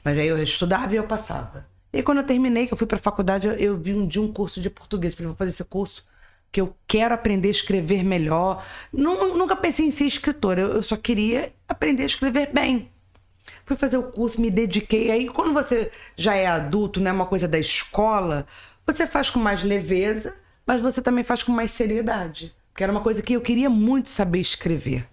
Mas aí eu estudava e eu passava. E aí, quando eu terminei, que eu fui para a faculdade, eu vi um dia um curso de português. Falei, vou fazer esse curso, que eu quero aprender a escrever melhor. Nunca pensei em ser escritora, eu só queria aprender a escrever bem. Fui fazer o curso, me dediquei. Aí, quando você já é adulto, não é uma coisa da escola, você faz com mais leveza, mas você também faz com mais seriedade. Porque era uma coisa que eu queria muito saber escrever.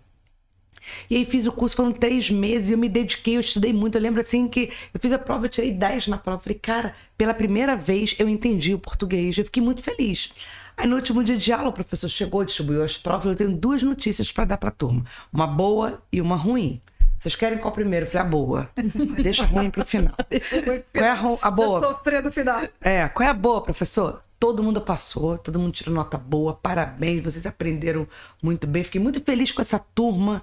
E aí fiz o curso, foram 3 meses, eu me dediquei, eu estudei muito. Eu lembro assim que eu fiz a prova, eu tirei 10 na prova. Falei, cara, pela primeira vez eu entendi o português. Eu fiquei muito feliz. Aí no último dia de aula, o professor chegou, distribuiu as provas. Eu tenho 2 notícias para dar para a turma. Uma boa e uma ruim. Vocês querem qual primeiro? Eu falei, a boa. Deixa a ruim pro final. Deixa ruim pro final. Qual é a boa? Já sofrer no final. Qual é a boa, professor? Todo mundo passou, todo mundo tirou nota boa, parabéns, vocês aprenderam muito bem. Fiquei muito feliz com essa turma.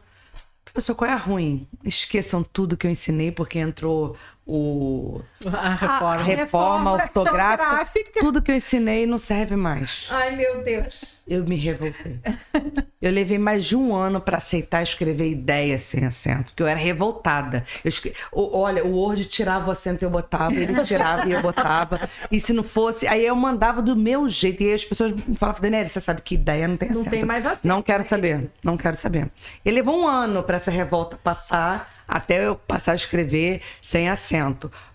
Professor, qual é a ruim? Esqueçam tudo que eu ensinei, porque entrou a reforma ortográfica. Tudo que eu ensinei não serve mais. Ai, meu Deus. Eu me revoltei. Eu levei mais de 1 ano para aceitar escrever ideias sem acento, porque eu era revoltada. Olha, o Word tirava o acento e eu botava, ele tirava e eu botava. E se não fosse, aí eu mandava do meu jeito. E aí as pessoas me falavam, Daniela, você sabe que ideia não tem acento. Não tem mais acento. Não quero saber, não quero saber. E levou 1 ano para essa revolta passar, até eu passar a escrever sem acento.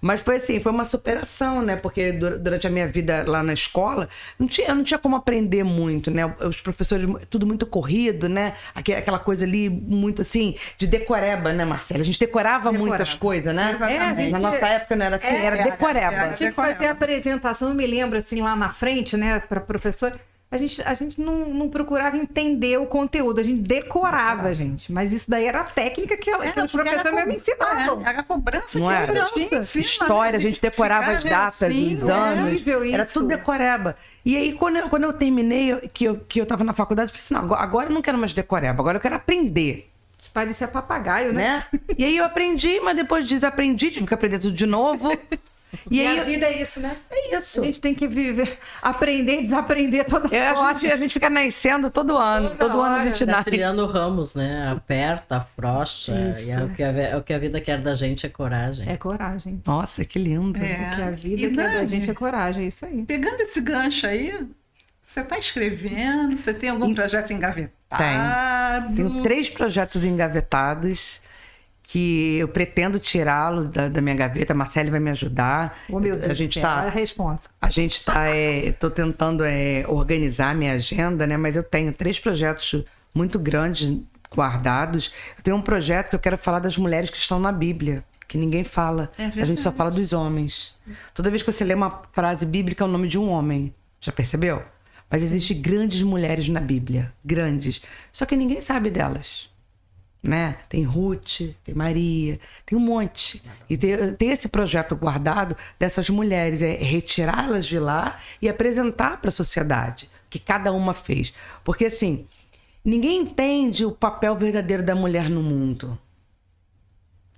Mas foi assim, foi uma superação, né? Porque durante a minha vida lá na escola, eu não tinha como aprender muito, né? Os professores, tudo muito corrido, né? Aquela coisa ali, muito assim, de decoreba, né, Marcela? A gente decorava muitas coisas, né? Exatamente. Na nossa época não era assim, era decoreba. Tinha que fazer a apresentação, eu me lembro, assim, lá na frente, né, para professor. A gente não procurava entender o conteúdo, a gente decorava, gente. Mas isso daí era a técnica que os professores me ensinavam. Era cobrança não que era? História, a gente decorava as datas, os anos. Era tudo decoreba. E aí, quando eu terminei, que eu tava na faculdade, eu falei assim, não, agora eu não quero mais decoreba, agora eu quero aprender. Parecia papagaio, né? E aí eu aprendi, mas depois desaprendi, tive que aprender tudo de novo. E aí, a vida é isso, né? É isso. A gente tem que viver, aprender e desaprender toda hora. A gente fica nascendo todo ano. Todo ano a gente nasce. Trilhando ramos, né? Aperta, afrouxa. E o que a vida quer da gente é coragem. É coragem. Nossa, que lindo. O que a vida quer da gente é coragem, é isso aí. Pegando esse gancho aí, você está escrevendo? Você tem algum projeto engavetado? Tenho 3 projetos engavetados que eu pretendo tirá-lo da minha gaveta. A Marcele vai me ajudar. Oh, meu Deus, olha a responsa. A gente está tô tentando organizar minha agenda, né? Mas eu tenho 3 projetos muito grandes guardados. Eu tenho um projeto que eu quero falar das mulheres que estão na Bíblia, que ninguém fala. A gente só fala dos homens. Toda vez que você lê uma frase bíblica, é o nome de um homem. Já percebeu? Mas existem grandes mulheres na Bíblia. Grandes. Só que ninguém sabe delas. Né? Tem Ruth, tem Maria, tem um monte. E tem esse projeto guardado dessas mulheres, retirá-las de lá e apresentar para a sociedade o que cada uma fez. Porque assim, ninguém entende o papel verdadeiro da mulher no mundo.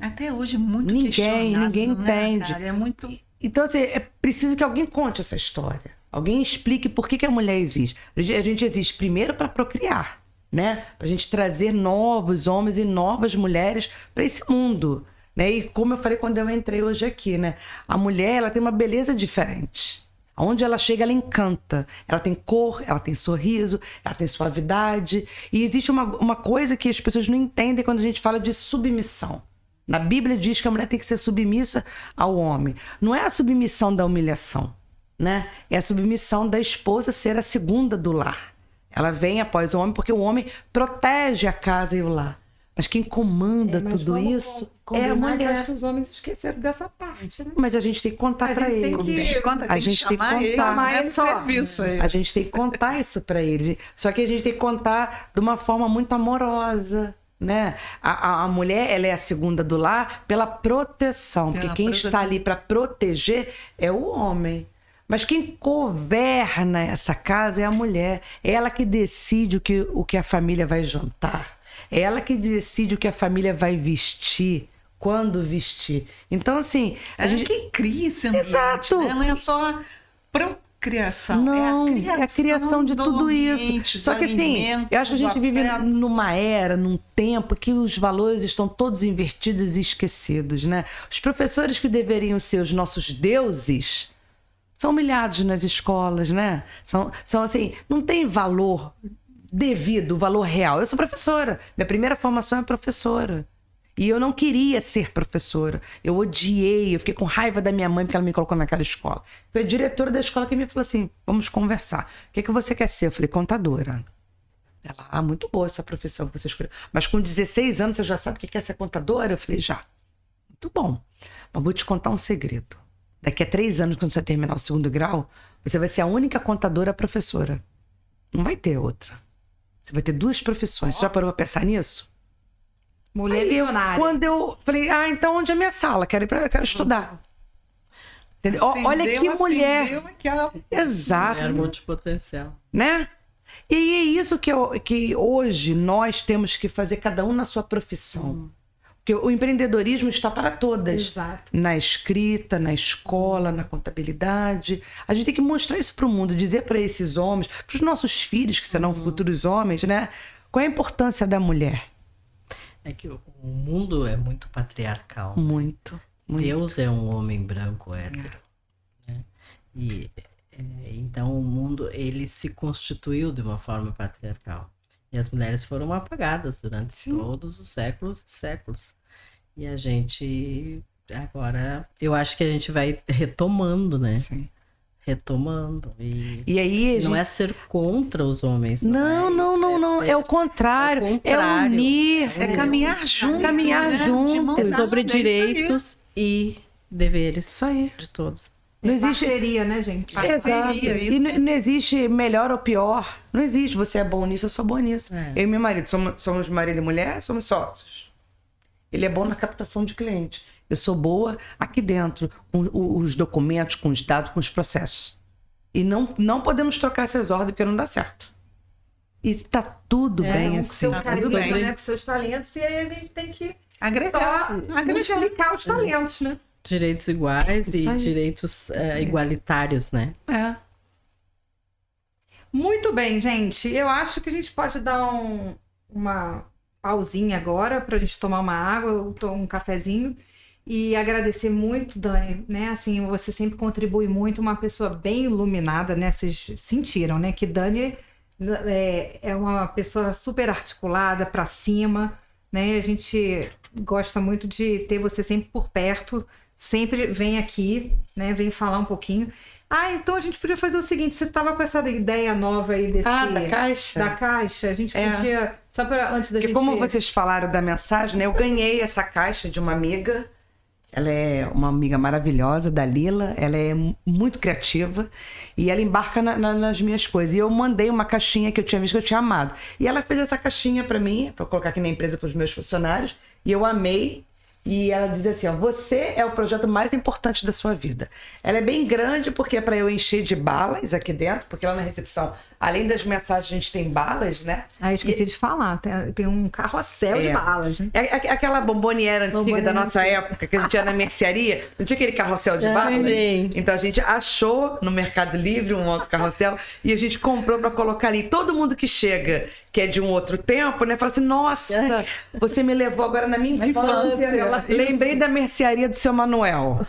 Até hoje é muito questionado. Ninguém entende. Cara? É muito... Então assim, é preciso que alguém conte essa história. Alguém explique por que a mulher existe. A gente existe primeiro para procriar. Né? Para a gente trazer novos homens e novas mulheres para esse mundo, né? E como eu falei quando eu entrei hoje aqui, né? A mulher, ela tem uma beleza diferente. Aonde ela chega, ela encanta. Ela tem cor, ela tem sorriso, ela tem suavidade. E existe uma coisa que as pessoas não entendem quando a gente fala de submissão. Na Bíblia diz que a mulher tem que ser submissa ao homem. Não é a submissão da humilhação, né? É a submissão da esposa ser a segunda do lar. Ela vem após o homem porque o homem protege a casa e o lar. Mas quem comanda tudo isso Combinar mulher. que eu acho que os homens esqueceram dessa parte, né? Mas a gente tem que contar A para gente tem eles. que- Conta, A gente tem que chamar ele, contar. não é Ele pro só. serviço aí. A gente tem que contar isso para eles. Só que a gente tem que contar de uma forma muito amorosa, né? A mulher, ela é a segunda do lar pela proteção, porque Pela quem proteção. está ali para proteger é o homem. Mas quem governa essa casa é a mulher. É ela que decide o que a família vai jantar. É ela que decide o que a família vai vestir, quando vestir. Então, assim, a gente... que cria esse ambiente, Exato. né? Não é só procriação, Não, é a criação de do tudo ambiente, isso. Só do que assim, alimento, eu acho que a gente do vive afeto. numa era, num tempo que os valores estão todos invertidos e esquecidos, né? Os professores que deveriam ser os nossos deuses são humilhados nas escolas, né? São assim, não tem valor devido, valor real. Eu sou professora, minha primeira formação é professora. E eu não queria ser professora. Eu odiei, eu fiquei com raiva da minha mãe porque ela me colocou naquela escola. Foi a diretora da escola que me falou assim, vamos conversar. O que você quer ser? Eu falei, contadora. Ela, muito boa essa profissão que você escolheu. Mas com 16 anos você já sabe o que quer ser contadora? Eu falei, já. Muito bom. Mas vou te contar um segredo. Daqui a 3 anos, quando você terminar o 2º grau, você vai ser a única contadora professora. Não vai ter outra. Você vai ter 2 profissões. Você já parou pra pensar nisso? Mulher Aí visionária. quando eu falei, quero onde é minha sala? Quero estudar. Entendeu? Olha que mulher. Acendeu aquela... Exato. Mulher multipotencial. Né? E é isso que hoje nós temos que fazer, cada um na sua profissão. Porque o empreendedorismo está para todas. Exato. Na escrita, na escola, na contabilidade. A gente tem que mostrar isso para o mundo, dizer para esses homens, para os nossos filhos, que serão futuros homens, né? Qual é a importância da mulher? É que o mundo é muito patriarcal. Muito. Deus é um homem branco hétero. Né? E então o mundo ele se constituiu de uma forma patriarcal. E as mulheres foram apagadas durante todos os séculos e séculos. E a gente agora, eu acho que a gente vai retomando, né? Sim. Retomando. E aí não é ser contra os homens. Não. É o contrário. É unir. É caminhar junto. Caminhar né? junto. De mão É dada, sobre é isso aí. direitos e deveres Isso aí. de todos. Não existe. Parceria, né, gente? Parceria, Exato. isso. E não existe melhor ou pior. Não existe. Você é bom nisso, eu sou boa nisso. É. Eu e meu marido somos marido e mulher, somos sócios. Ele é bom na captação de cliente. Eu sou boa aqui dentro, com os documentos, com os dados, com os processos. E não podemos trocar essas ordens porque não dá certo. E tá tudo bem Com assim. seu Tá carisma, tudo bem. né? Com seus talentos. E aí a gente tem que Agregar. só multiplicar os talentos, né? Direitos iguais Isso e aí. direitos aí. igualitários, né? É. Muito bem, gente. Eu acho que a gente pode dar uma pausinha agora para a gente tomar uma água, um cafezinho. E agradecer muito, Dani, né? Assim, você sempre contribui muito, uma pessoa bem iluminada, né? Vocês sentiram, né? Que Dani é uma pessoa super articulada, para cima, né? A gente gosta muito de ter você sempre por perto, sempre vem aqui, né? Vem falar um pouquinho. Então a gente podia fazer o seguinte, você estava com essa ideia nova aí desse... Da caixa? Da caixa, a gente podia... Só para antes da Porque gente... como vocês falaram da mensagem, né? Eu ganhei essa caixa de uma amiga. Ela é uma amiga maravilhosa, da Lila. Ela é muito criativa. E ela embarca nas minhas coisas. E eu mandei uma caixinha que eu tinha visto que eu tinha amado. E ela fez essa caixinha para mim, para colocar aqui na empresa para os meus funcionários. E eu amei. E ela diz assim, você é o projeto mais importante da sua vida. Ela é bem grande porque é para eu encher de balas aqui dentro, porque lá na recepção, além das mensagens, a gente tem balas, né? eu esqueci de falar, tem um carrossel de balas, né? Aquela bomboniera antiga da nossa época, que a gente tinha na mercearia, não tinha aquele carrossel de balas? Sim. Então a gente achou no Mercado Livre um outro carrossel e a gente comprou para colocar ali. Todo mundo que chega, que é de um outro tempo, né? Fala assim, nossa, você me levou agora na minha infância. Lembrei da mercearia do seu Manuel.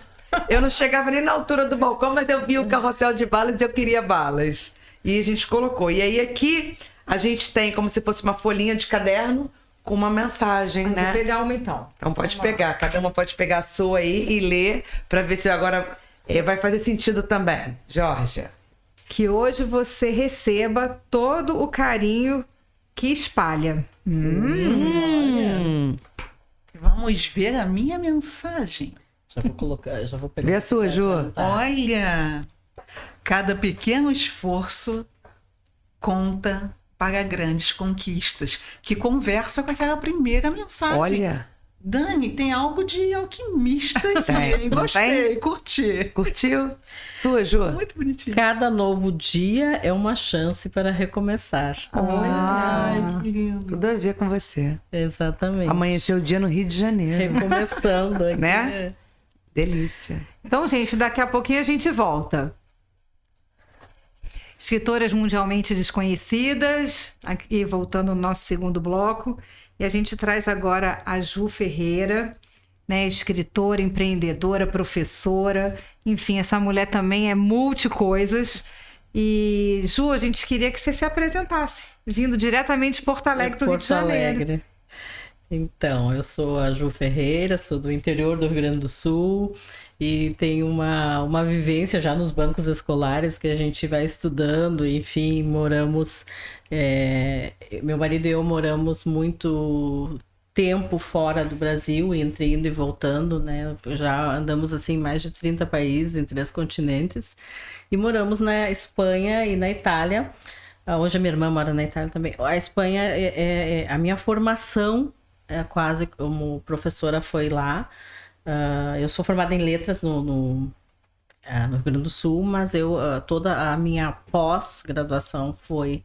Eu não chegava nem na altura do balcão, mas eu vi o carrossel de balas e eu queria balas. E a gente colocou. E aí aqui a gente tem como se fosse uma folhinha de caderno com uma mensagem, né? Vou pegar uma então. Então pode pegar, cada uma pode pegar a sua aí e ler para ver se agora vai fazer sentido também. Georgia. Que hoje você receba todo o carinho que espalha. Vamos Vamos ver a minha mensagem. Já vou colocar, já vou pegar. Vê a sua, Ju. Olha, cada pequeno esforço conta para grandes conquistas, que conversa com aquela primeira mensagem. Olha, Dani, tem algo de alquimista aqui, hein? Não Gostei, tem? curti. curtiu? Sua, Ju. Muito bonitinho. Cada novo dia é uma chance para recomeçar. Ai, que lindo. Tudo a ver com você. Exatamente. Amanheceu o dia no Rio de Janeiro. Recomeçando aqui. Né? Delícia. Então, gente, daqui a pouquinho a gente volta. Escritoras mundialmente desconhecidas, aqui voltando no nosso segundo bloco. E a gente traz agora a Ju Ferreira, né? Escritora, empreendedora, professora. Enfim, essa mulher também é multicoisas. E, Ju, a gente queria que você se apresentasse, vindo diretamente de Porto Alegre para o Rio de Janeiro. Então, eu sou a Ju Ferreira, sou do interior do Rio Grande do Sul e tenho uma vivência já nos bancos escolares que a gente vai estudando, enfim, moramos... meu marido e eu moramos muito tempo fora do Brasil, entre indo e voltando, né? Já andamos assim mais de 30 países entre os continentes e moramos na Espanha e na Itália. Hoje a minha irmã mora na Itália também. A Espanha, a minha formação quase como professora foi lá. Eu sou formada em letras no Rio Grande do Sul, mas toda a minha pós-graduação foi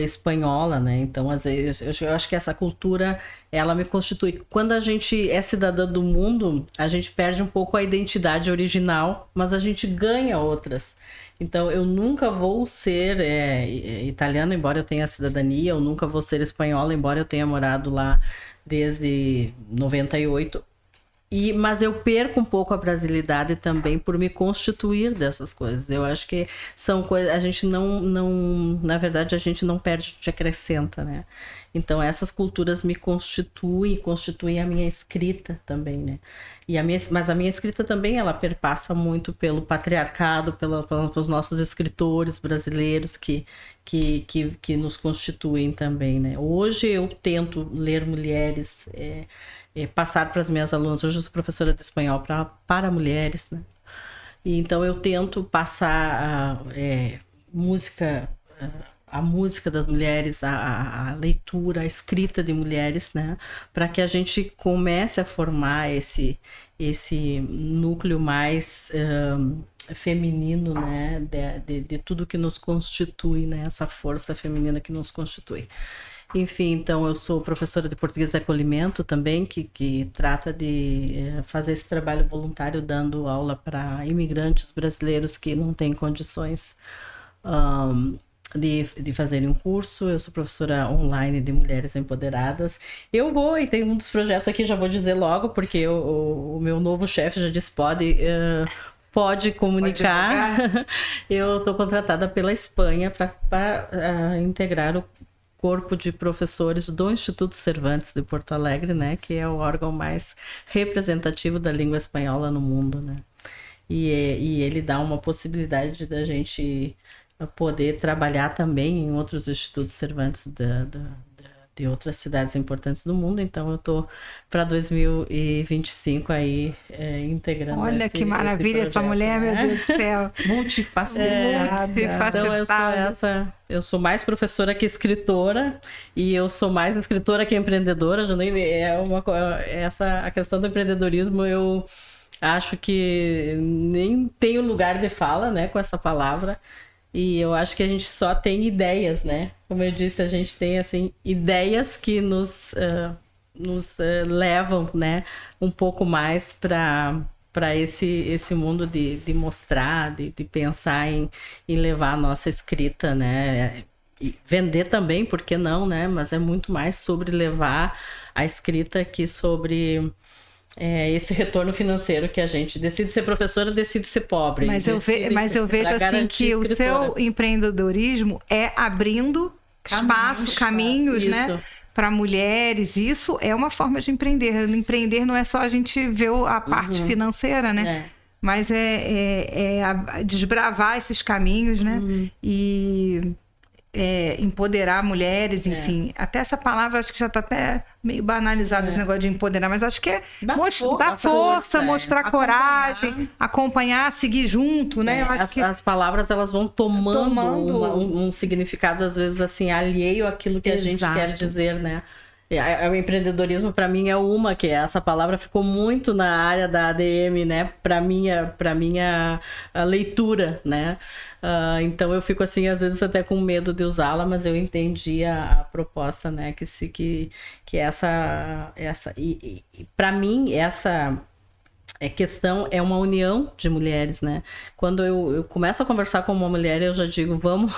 espanhola, né? Então, às vezes, eu acho que essa cultura, ela me constitui. Quando a gente é cidadã do mundo, a gente perde um pouco a identidade original, mas a gente ganha outras. Então, eu nunca vou ser italiana, embora eu tenha cidadania, eu nunca vou ser espanhola, embora eu tenha morado lá desde 98. Mas eu perco um pouco a brasilidade também por me constituir dessas coisas. Eu acho que são coisas... A gente não... Na verdade, a gente não perde, a gente acrescenta, né? Então, essas culturas me constituem a minha escrita também, né? Mas a minha escrita também, ela perpassa muito pelo patriarcado, pelos nossos escritores brasileiros que nos constituem também, né? Hoje eu tento ler mulheres... passar para as minhas alunas. Hoje eu sou professora de espanhol para mulheres, né? E então eu tento passar a música das mulheres, a leitura, a escrita de mulheres, né? Para que a gente comece a formar esse núcleo mais feminino, né? De tudo que nos constitui, né? Essa força feminina que nos constitui. Enfim, então eu sou professora de português de acolhimento também, que trata de fazer esse trabalho voluntário dando aula para imigrantes brasileiros que não têm condições de fazerem um curso. Eu sou professora online de mulheres empoderadas. E tem um dos projetos aqui, já vou dizer logo, porque o meu novo chefe já disse pode comunicar. Eu estou contratada pela Espanha para integrar o corpo de professores do Instituto Cervantes de Porto Alegre, né, que é o órgão mais representativo da língua espanhola no mundo, né, e ele dá uma possibilidade da gente poder trabalhar também em outros institutos Cervantes de outras cidades importantes do mundo. Então eu tô para 2025 aí integrando. Olha que maravilha essa mulher, né? meu Deus do céu. Multifacetada. Então eu sou mais professora que escritora e eu sou mais escritora que empreendedora. A questão do empreendedorismo eu acho que nem tenho lugar de fala, né, com essa palavra. E eu acho que a gente só tem ideias, né? Como eu disse, a gente tem, assim, ideias que nos levam, né? Um pouco mais para esse mundo de mostrar, de pensar em levar a nossa escrita, né? E vender também, por que não, né? Mas é muito mais sobre levar a escrita que sobre... esse retorno financeiro que a gente decide ser professora, decide ser pobre. Mas eu vejo assim que o seu empreendedorismo é abrindo caminhos, né, para mulheres. Isso é uma forma de empreender. Empreender não é só a gente ver a parte financeira, né? Mas é desbravar esses caminhos, né? E empoderar mulheres, enfim. Até essa palavra acho que já está até meio banalizada, esse negócio de empoderar, mas acho que é dar força, mostrar coragem, acompanhar, seguir junto, né? Eu acho que as palavras, elas vão tomando um significado, às vezes, assim, alheio àquilo que a gente quer dizer, né? O empreendedorismo, para mim, é uma, que essa palavra ficou muito na área da ADM, né? Para minha leitura, né? Então eu fico assim, às vezes até com medo de usá-la, mas eu entendi a proposta, né? Que essa e para mim essa questão é uma união de mulheres, né? Quando eu começo a conversar com uma mulher, eu já digo, vamos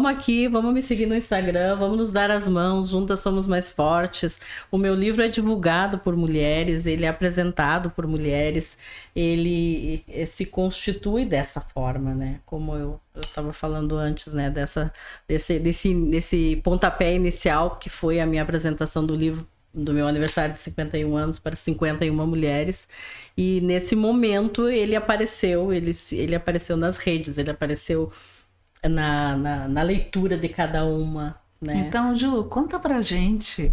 aqui, vamos me seguir no Instagram, vamos nos dar as mãos, juntas somos mais fortes. O meu livro é divulgado por mulheres, ele é apresentado por mulheres, ele se constitui dessa forma, né? Como eu estava falando antes, né? Desse pontapé inicial que foi a minha apresentação do livro do meu aniversário de 51 anos para 51 mulheres, e nesse momento ele apareceu nas redes, ele apareceu na leitura de cada uma, né? Então, Ju, conta pra gente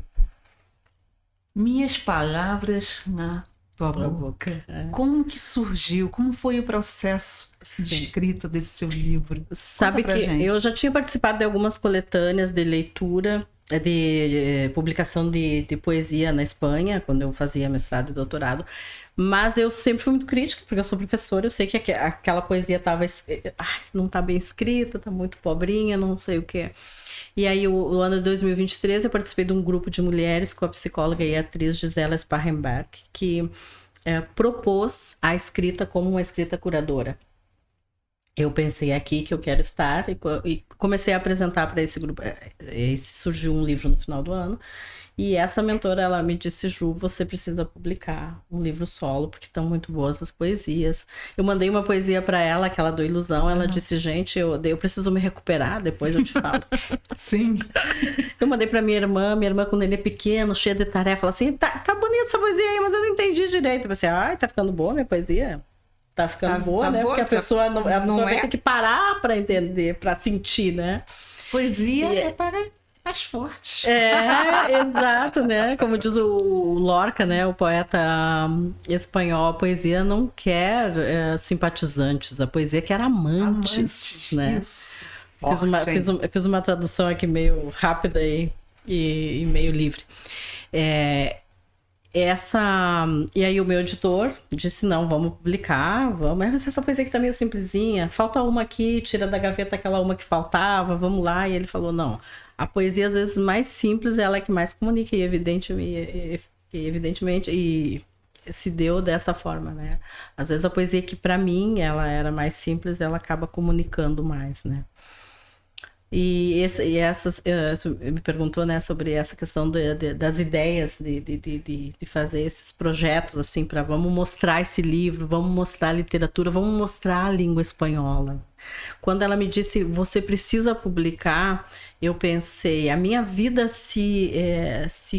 Minhas Palavras na Tua Boca. Como que surgiu? Como foi o processo de escrita desse seu livro? Sabe que eu já tinha participado de algumas coletâneas de leitura, de publicação de poesia na Espanha, quando eu fazia mestrado e doutorado, mas eu sempre fui muito crítica, porque eu sou professora, eu sei que aquela poesia não está bem escrita, está muito pobrinha, não sei o que. E aí, no ano de 2023, eu participei de um grupo de mulheres com a psicóloga e atriz Gisela Sparrenberg, que propôs a escrita como uma escrita curadora. Eu pensei aqui que eu quero estar e comecei a apresentar para esse grupo. Surgiu um livro no final do ano. E essa mentora, ela me disse, Ju, você precisa publicar um livro solo, porque estão muito boas as poesias. Eu mandei uma poesia para ela, aquela do Ilusão. Ela disse, gente, eu preciso me recuperar, depois eu te falo. Sim. Eu mandei para minha irmã com o nenê pequeno, cheia de tarefa. Ela assim, tá bonita essa poesia aí, mas eu não entendi direito. Eu pensei, tá ficando boa a minha poesia? Tá ficando boa, né? Boa, porque a pessoa vai ter que parar para entender, para sentir, né? Poesia é para as fortes. Exato, né? Como diz o Lorca, né? O poeta espanhol, a poesia não quer simpatizantes, a poesia quer amantes, né? Isso. Fiz uma tradução aqui meio rápida e meio livre. E aí o meu editor disse, não, vamos publicar, vamos. Mas essa poesia aqui tá meio simplesinha, falta uma aqui, tira da gaveta aquela uma que faltava, vamos lá. E ele falou, não, a poesia às vezes mais simples, ela é que mais comunica, e evidentemente, e se deu dessa forma, né? Às vezes a poesia que para mim, ela era mais simples, ela acaba comunicando mais, né? Me perguntou, né, sobre essa questão das ideias de fazer esses projetos, assim, para vamos mostrar esse livro, vamos mostrar a literatura, vamos mostrar a língua espanhola. Quando ela me disse, você precisa publicar, eu pensei, a minha vida se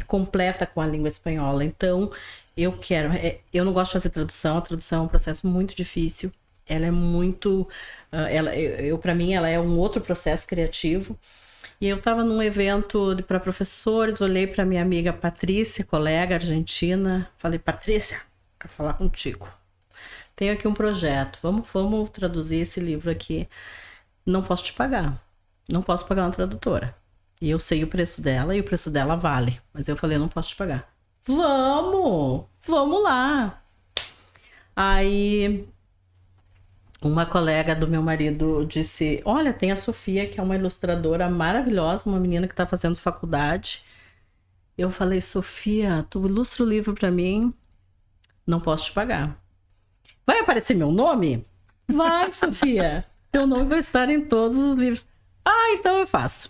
completa com a língua espanhola, então eu quero. Eu não gosto de fazer tradução, a tradução é um processo muito difícil. Ela é muito... para mim, ela é um outro processo criativo. E eu estava num evento para professores, olhei para minha amiga Patrícia, colega argentina, falei, Patrícia, quero falar contigo. Tenho aqui um projeto, vamos traduzir esse livro aqui. Não posso te pagar, não posso pagar uma tradutora. E eu sei o preço dela, e o preço dela vale. Mas eu falei, não posso te pagar. Vamos lá. Aí... uma colega do meu marido disse, olha, tem a Sofia, que é uma ilustradora maravilhosa, uma menina que está fazendo faculdade. Eu falei, Sofia, tu ilustra o livro para mim? Não posso te pagar. Vai aparecer meu nome? Vai, Sofia. Teu nome vai estar em todos os livros. Então eu faço.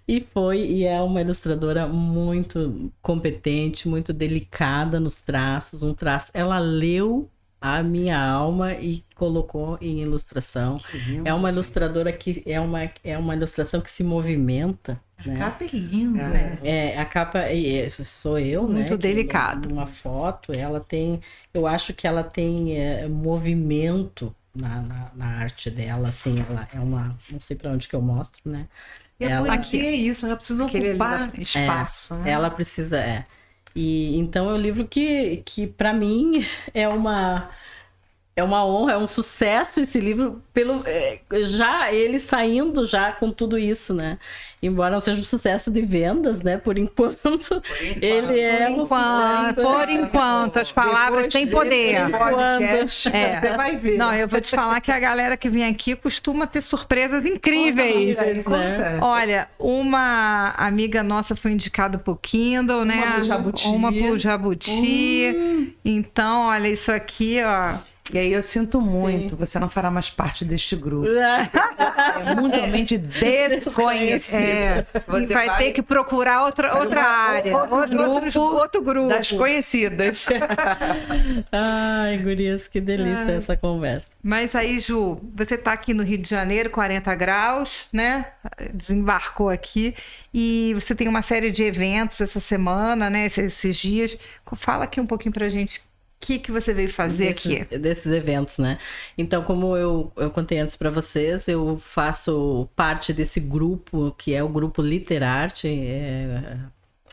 E é uma ilustradora muito competente, muito delicada nos traços. Ela leu a minha alma e colocou em ilustração. É uma ilustradora que é uma ilustração que se movimenta. A capa é linda. A capa sou eu, muito delicado. Uma foto, ela tem, eu acho que ela tem movimento na arte dela, assim, ela é uma... Não sei para onde que eu mostro, né? E a poesia é isso, ela precisa ocupar espaço. Né? Ela precisa, E então é um livro que para mim é uma honra, é um sucesso esse livro, já ele saindo já com tudo isso, né? Embora não seja um sucesso de vendas, né? Por enquanto. Ele é um sucesso. Por enquanto, as palavras têm poder. Podcast, você vai ver. Não, eu vou te falar que a galera que vem aqui costuma ter surpresas incríveis. Conta. Olha, uma amiga nossa foi indicada pro Kindle, né? Uma pro Jabuti. Então, olha, isso aqui, ó... E aí eu sinto muito, você não fará mais parte deste grupo. É mundialmente desconhecido. Você vai ter que procurar outra área. Outro grupo. Das conhecidas. Ai, gurias, que delícia essa conversa. Mas aí, Ju, você tá aqui no Rio de Janeiro, 40 graus, né? Desembarcou aqui. E você tem uma série de eventos essa semana, né? Esses dias. Fala aqui um pouquinho pra gente. O que você veio fazer aqui? Desses eventos, né? Então, como eu contei antes para vocês, eu faço parte desse grupo, que é o Grupo Literarte,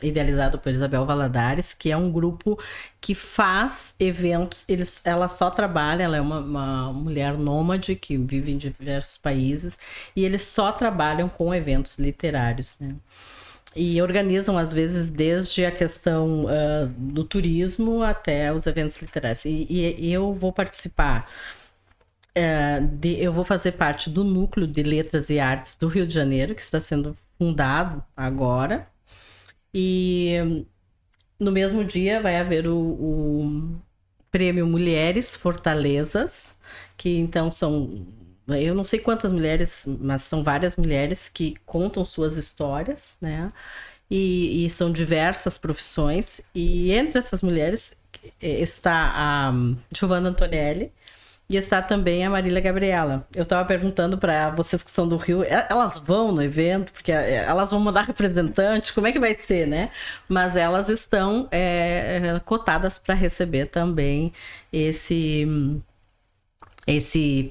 idealizado por Isabel Valadares, que é um grupo que faz eventos. Ela só trabalha, ela é uma mulher nômade que vive em diversos países, e eles só trabalham com eventos literários, né? E organizam, às vezes, desde a questão do turismo até os eventos literários. E eu vou participar, eu vou fazer parte do Núcleo de Letras e Artes do Rio de Janeiro, que está sendo fundado agora. E no mesmo dia vai haver o Prêmio Mulheres Fortalezas, que então são... Eu não sei quantas mulheres, mas são várias mulheres que contam suas histórias, né? E são diversas profissões. E entre essas mulheres está a Giovanna Antonelli e está também a Marília Gabriela. Eu estava perguntando para vocês que são do Rio, elas vão no evento? Porque elas vão mandar representante? Como é que vai ser, né? Mas elas estão cotadas para receber também esse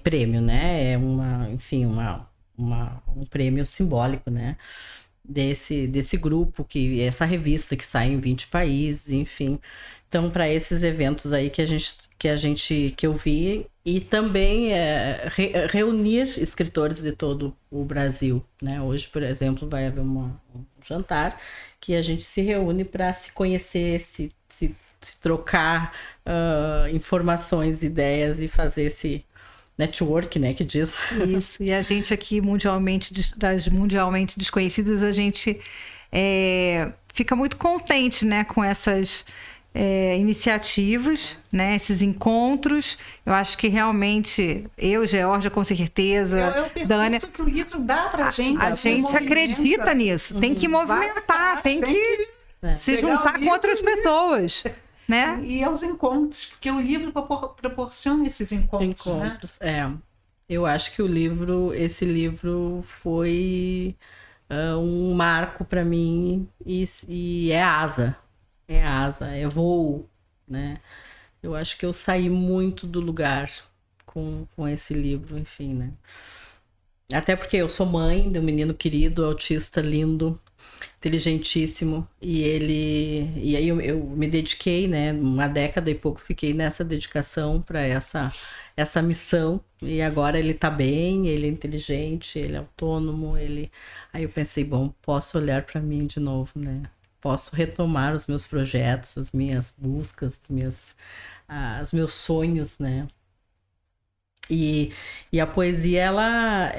prêmio, né? É um prêmio simbólico, né? Desse grupo, essa revista que sai em 20 países, enfim. Então, para esses eventos aí que eu vi, e também reunir escritores de todo o Brasil, né? Hoje, por exemplo, vai haver um jantar que a gente se reúne para se conhecer, se trocar informações, ideias e fazer esse network, né, que diz. Isso, e a gente aqui, das mundialmente desconhecidas, a gente fica muito contente, né, com essas iniciativas, né, esses encontros. Eu acho que realmente, Georgia, com certeza, Dani... que o livro dá pra gente. A gente acredita nisso, tem que movimentar, tem que se juntar com outras pessoas. Né? E aos encontros, porque o livro proporciona esses encontros. Né? Eu acho que esse livro foi um marco para mim e é asa, é voo, né? Eu acho que eu saí muito do lugar com esse livro, enfim, né? Até porque eu sou mãe de um menino querido, autista, lindo, inteligentíssimo, e aí eu me dediquei, né, uma década e pouco fiquei nessa dedicação para essa missão, e agora ele tá bem, ele é inteligente, ele é autônomo, aí eu pensei, bom, posso olhar para mim de novo, né, posso retomar os meus projetos, as minhas buscas, os meus sonhos, né. E a poesia, ela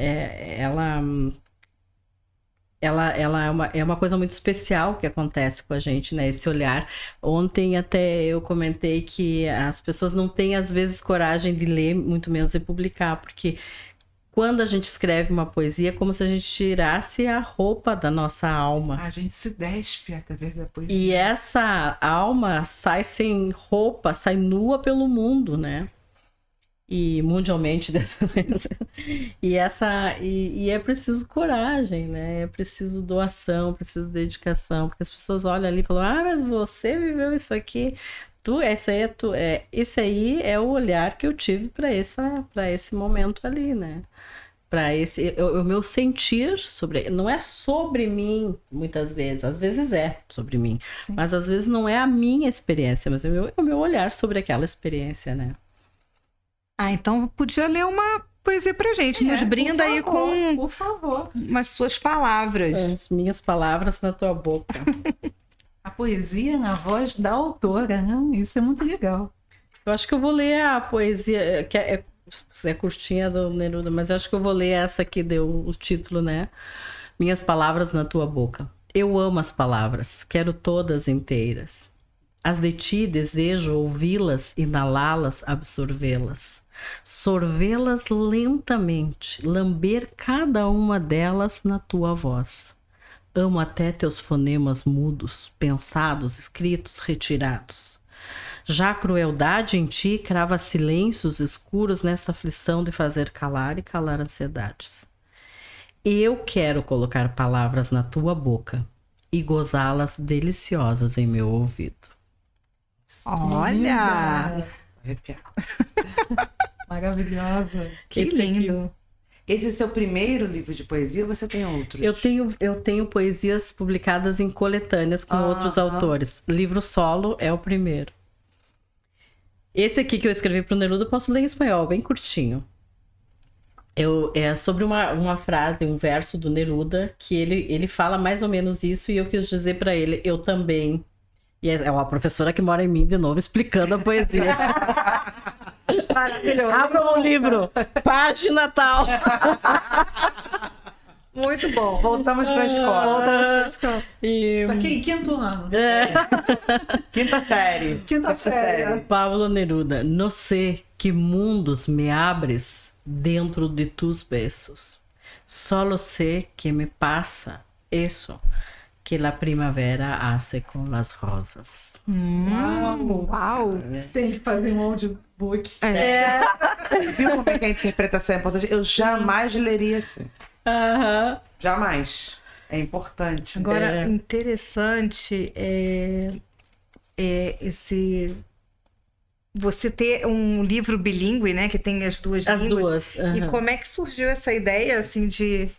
é uma coisa muito especial que acontece com a gente, né? Esse olhar. Ontem até eu comentei que as pessoas não têm, às vezes, coragem de ler, muito menos de publicar, porque quando a gente escreve uma poesia, é como se a gente tirasse a roupa da nossa alma. A gente se despe através da poesia. E essa alma sai sem roupa, sai nua pelo mundo, né? E mundialmente dessa vez. E é preciso coragem, né? É preciso doação, preciso dedicação, porque as pessoas olham ali e falam, mas você viveu isso aqui. Esse aí é o olhar que eu tive para esse momento ali, né? Para o meu sentir sobre, não é sobre mim muitas vezes, às vezes é sobre mim, sim, mas às vezes não é a minha experiência, mas é o meu olhar sobre aquela experiência, né? Então podia ler uma poesia pra gente, nos brinda aí com, por favor, umas suas palavras. As minhas palavras na tua boca. A poesia na voz da autora, né? Isso é muito legal. Eu acho que eu vou ler a poesia, que é curtinha do Neruda, mas eu acho que eu vou ler essa que deu o título, né? Minhas palavras na tua boca. Eu amo as palavras, quero todas inteiras. As de ti desejo ouvi-las, inalá-las, absorvê-las. Sorvê-las lentamente, lamber cada uma delas na tua voz. Amo até teus fonemas mudos, pensados, escritos, retirados. Já a crueldade em ti crava silêncios escuros nessa aflição de fazer calar e calar ansiedades. Eu quero colocar palavras na tua boca e gozá-las deliciosas em meu ouvido. Olha! Maravilhosa. Que lindo. Esse é seu primeiro livro de poesia ou você tem outros? Eu tenho poesias publicadas em coletâneas com outros autores. Livro solo é o primeiro. Esse aqui que eu escrevi para o Neruda, eu posso ler em espanhol, bem curtinho. É sobre uma frase, um verso do Neruda, que ele fala mais ou menos isso, e eu quis dizer para ele, eu também. E é uma professora que mora em mim, de novo, explicando a poesia. Maravilhoso. Abra um livro, página tal. Muito bom. Voltamos para a escola. Aqui, quinto ano. Quinta série. Quinta série. Pablo Neruda. No sé que mundos me abres dentro de tus besos. Solo sé que me pasa eso que la primavera hace con las rosas. Uau! Tem que fazer um audiobook. Viu como é que a interpretação é importante? Eu jamais leria assim. Jamais. É importante. Agora, interessante esse... Você ter um livro bilíngue, né? Que tem as duas línguas. E como é que surgiu essa ideia, assim, de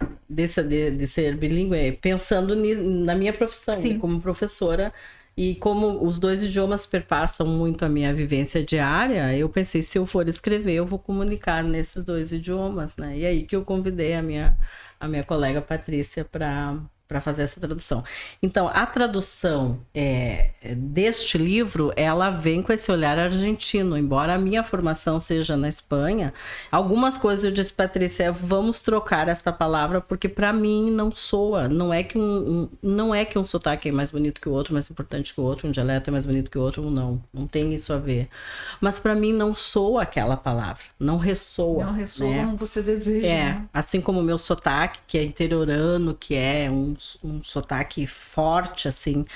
ser bilíngue? Pensando na minha profissão, né, como professora. E como os dois idiomas perpassam muito a minha vivência diária, eu pensei, se eu for escrever, eu vou comunicar nesses dois idiomas, né? E aí que eu convidei a minha colega Patrícia para fazer essa tradução. Então, a tradução deste livro, ela vem com esse olhar argentino, embora a minha formação seja na Espanha. Algumas coisas eu disse, Patrícia, vamos trocar esta palavra, porque para mim não soa, não é que um sotaque é mais bonito que o outro, mais importante que o outro, um dialeto é mais bonito que o outro, não tem isso a ver. Mas para mim não soa aquela palavra, não ressoa. Não ressoa, né? como você deseja. Né? Assim como o meu sotaque, que é interiorano, que é um sotaque forte, assim,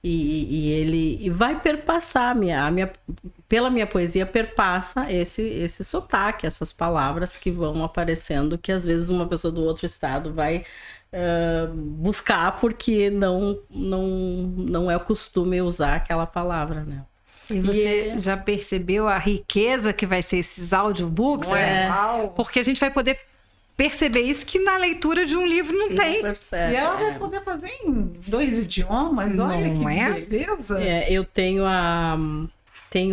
e ele vai perpassar pela minha poesia, perpassa esse sotaque, essas palavras que vão aparecendo, que às vezes uma pessoa do outro estado vai buscar, porque não é o costume usar aquela palavra, né? E você já percebeu a riqueza que vai ser esses audiobooks? Porque a gente vai poder perceber isso que na leitura de um livro não tem. Percebe. E ela vai poder fazer em 2 idiomas, olha que beleza. Eu tenho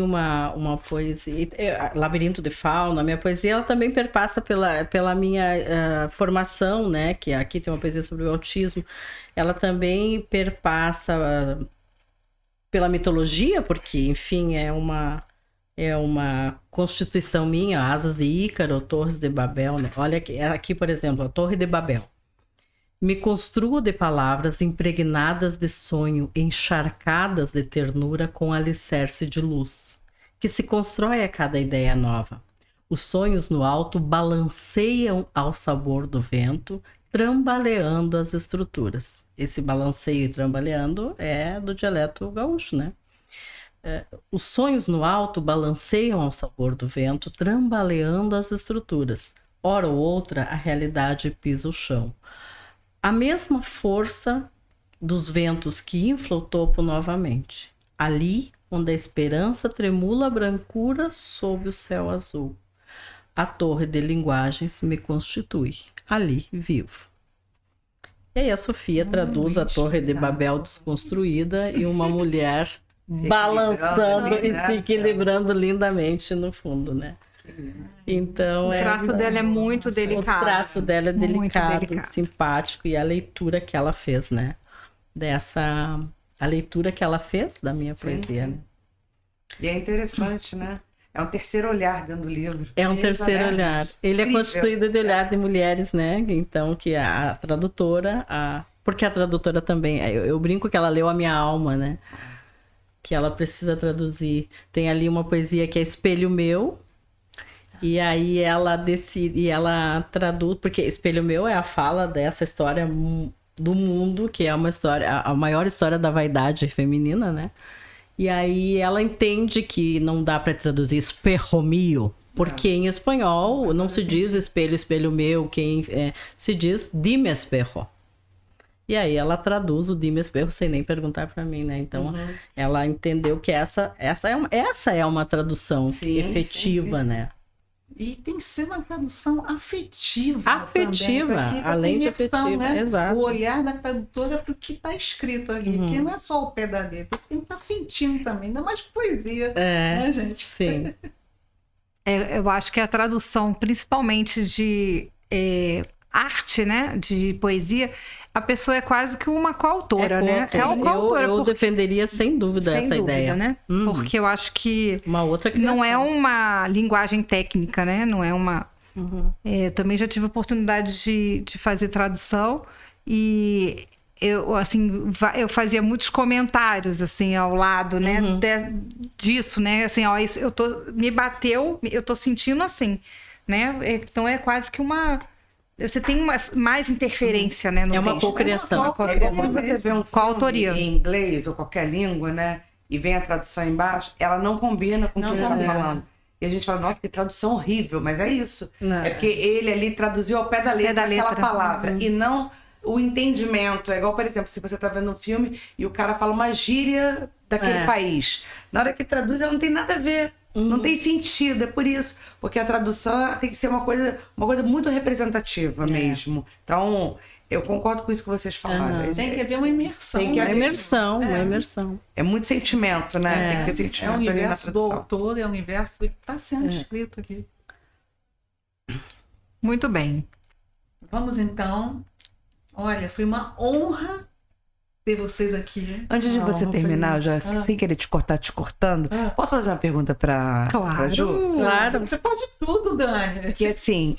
uma poesia, Labirinto de Fauna. Minha poesia ela também perpassa pela minha formação, né? Que aqui tem uma poesia sobre o autismo. Ela também perpassa pela mitologia, porque, enfim, é uma constituição minha, Asas de Ícaro, Torres de Babel, né? Olha aqui, por exemplo, a Torre de Babel. Me construo de palavras impregnadas de sonho, encharcadas de ternura com alicerce de luz, que se constrói a cada ideia nova. Os sonhos no alto balanceiam ao sabor do vento, trambaleando as estruturas. Esse balanceio e trambaleando é do dialeto gaúcho, né? Os sonhos no alto balanceiam ao sabor do vento, trambaleando as estruturas. Hora ou outra, a realidade pisa o chão. A mesma força dos ventos que infla o topo novamente. ali onde a esperança tremula a brancura sob o céu azul. A torre de linguagens me constitui, ali vivo. E aí a Sofia traduz a Torre de Babel desconstruída e uma mulher balançando e se equilibrando lindamente no fundo, né? Então, O traço dela é muito delicado. O traço dela é Muito delicado, simpático, e a leitura que ela fez, né? A leitura que ela fez da minha poesia, né? E é interessante, né? É um terceiro olhar dentro do livro. É um terceiro olhar. Ele é constituído de olhar de mulheres, né? Então, que a tradutora... Porque a tradutora também... Eu brinco que ela leu a minha alma, né? Que ela precisa traduzir. Tem ali uma poesia que é Espelho Meu. E aí ela decide... E ela traduz... Porque Espelho Meu é a fala dessa história do mundo, que é uma história... A maior história da vaidade feminina, né? E aí ela entende que não dá para traduzir espejo mío, porque em espanhol não se diz espelho, espelho meu, se diz dime espejo. E aí ela traduz o dime espejo sem nem perguntar para mim, né? Então ela entendeu que essa é uma tradução efetiva, né? E tem que ser uma tradução afetiva. Afetiva, também, além de afetiva, né? exato. O olhar da tradutora para o que está escrito ali. Porque não é só o pé da letra, você tem que estar sentindo também, ainda mais poesia, né, gente? Sim. Eu acho que a tradução, principalmente de arte, né? De poesia, a pessoa é quase que uma coautora, né? É uma coautora. Eu defenderia sem dúvida essa ideia, né? Porque eu acho que uma outra criação. Não é uma linguagem técnica, né? Não é uma... também já tive a oportunidade de fazer tradução e eu fazia muitos comentários assim ao lado, né? Disso, né? Assim, ó, isso me bateu, eu tô sentindo assim, né? Então é quase que uma... Você tem mais interferência, né? No uma texto. cocriação. Quando você vê um coautoria filme em inglês ou qualquer língua, né? E vem a tradução embaixo, ela não combina com o que ele tá falando. E a gente fala, nossa, que tradução horrível, mas é isso. É porque ele ali traduziu ao pé da letra aquela palavra. E não o entendimento. É igual, por exemplo, se você tá vendo um filme e o cara fala uma gíria daquele país. Na hora que traduz, ela não tem nada a ver. Não tem sentido, é por isso. Porque a tradução tem que ser uma coisa muito representativa mesmo. Então, eu concordo com isso que vocês falaram. Tem que haver uma imersão. Tem que haver uma imersão. É muito sentimento, né? Tem que ter sentimento. É o universo do autor, é o universo que está sendo escrito aqui. Muito bem. Vamos então. Olha, foi uma honra ter vocês aqui. Antes de você terminar, eu já, sem querer te cortando, posso fazer uma pergunta pra Ju? Claro. Você pode tudo, Dani. Porque assim,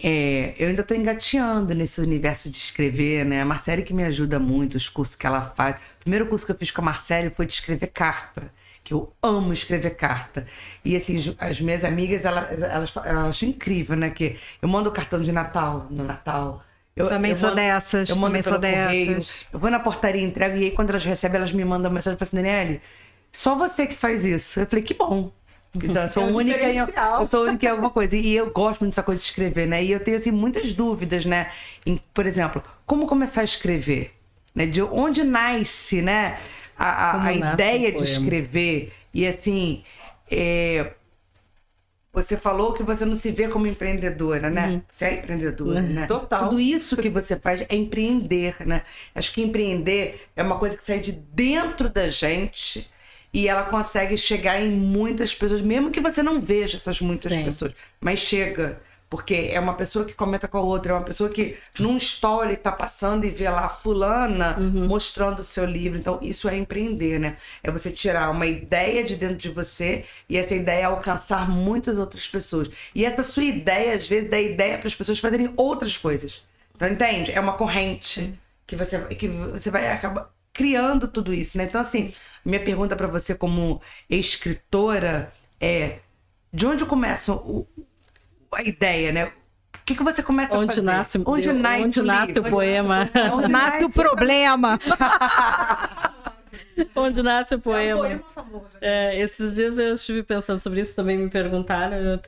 eu ainda tô engateando nesse universo de escrever, né? A Marcele que me ajuda muito, os cursos que ela faz. O primeiro curso que eu fiz com a Marcele foi de escrever carta. Que eu amo escrever carta. E assim, as minhas amigas, elas acham incrível, né? Que eu mando o cartão de Natal, no Natal. Eu sou dessas. Eu mando pelo correio. Eu vou na portaria, entrego, e aí quando elas recebem, elas me mandam mensagem para assim, Daniele, só você que faz isso. Eu falei, que bom. Então, eu sou única em alguma coisa. E eu gosto muito dessa coisa de escrever, né? E eu tenho, assim, muitas dúvidas, né? Por exemplo, como começar a escrever? Né? De onde nasce, né? A ideia de escrever. E, assim... Você falou que você não se vê como empreendedora, né? Você é empreendedora, né? Total. Tudo isso que você faz é empreender, né? Acho que empreender é uma coisa que sai de dentro da gente e ela consegue chegar em muitas pessoas, mesmo que você não veja essas muitas pessoas, mas chega. Porque é uma pessoa que comenta com a outra, é uma pessoa que num story tá passando e vê lá fulana mostrando o seu livro. Então, isso é empreender, né? É você tirar uma ideia de dentro de você e essa ideia alcançar muitas outras pessoas. E essa sua ideia, às vezes, dá ideia para as pessoas fazerem outras coisas. Então, entende? É uma corrente que você vai acabar criando tudo isso, né? Então, assim, minha pergunta para você como escritora é: de onde começa a ideia, né? O que você começa a fazer? Onde nasce o poema? Onde nasce o problema? Onde nasce o poema? É um poema famoso. Esses dias eu estive pensando sobre isso, também me perguntaram.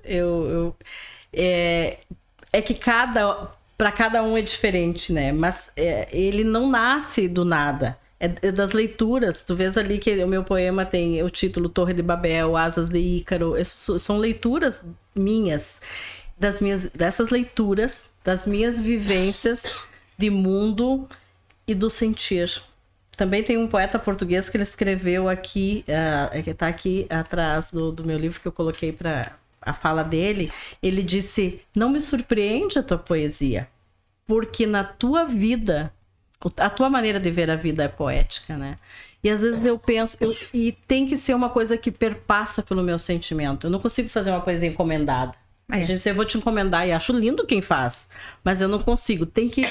É que para cada um é diferente, né? Mas ele não nasce do nada. É das leituras. Tu vês ali que o meu poema tem o título Torre de Babel, Asas de Ícaro. São leituras minhas, dessas leituras, das minhas vivências de mundo e do sentir. Também tem um poeta português que ele escreveu aqui, que está aqui atrás do meu livro que eu coloquei para a fala dele. Ele disse: não me surpreende a tua poesia, porque na tua vida, a tua maneira de ver a vida é poética, né? E às vezes eu penso, e tem que ser uma coisa que perpassa pelo meu sentimento. Eu não consigo fazer uma poesia encomendada. A gente diz, eu vou te encomendar, e acho lindo quem faz, mas eu não consigo. Tem que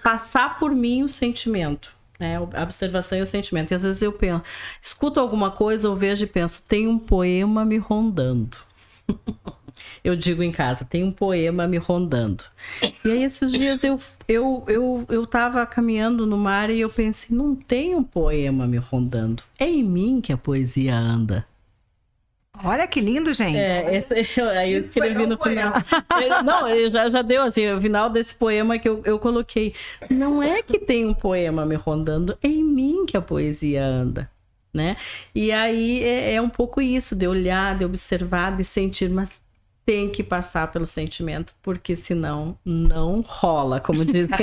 passar por mim o sentimento, né? A observação e o sentimento. E às vezes eu penso, escuto alguma coisa, eu vejo e penso, tem um poema me rondando. Eu digo em casa, tem um poema me rondando. E aí esses dias eu tava caminhando no mar e eu pensei, não tem um poema me rondando. É em mim que a poesia anda. Olha que lindo, gente. Aí eu escrevi no final. Não, já deu assim, o final desse poema que eu coloquei. Não é que tem um poema me rondando, é em mim que a poesia anda. Né? E aí é um pouco isso, de olhar, de observar, de sentir, mas tem que passar pelo sentimento, porque senão não rola, como dizem.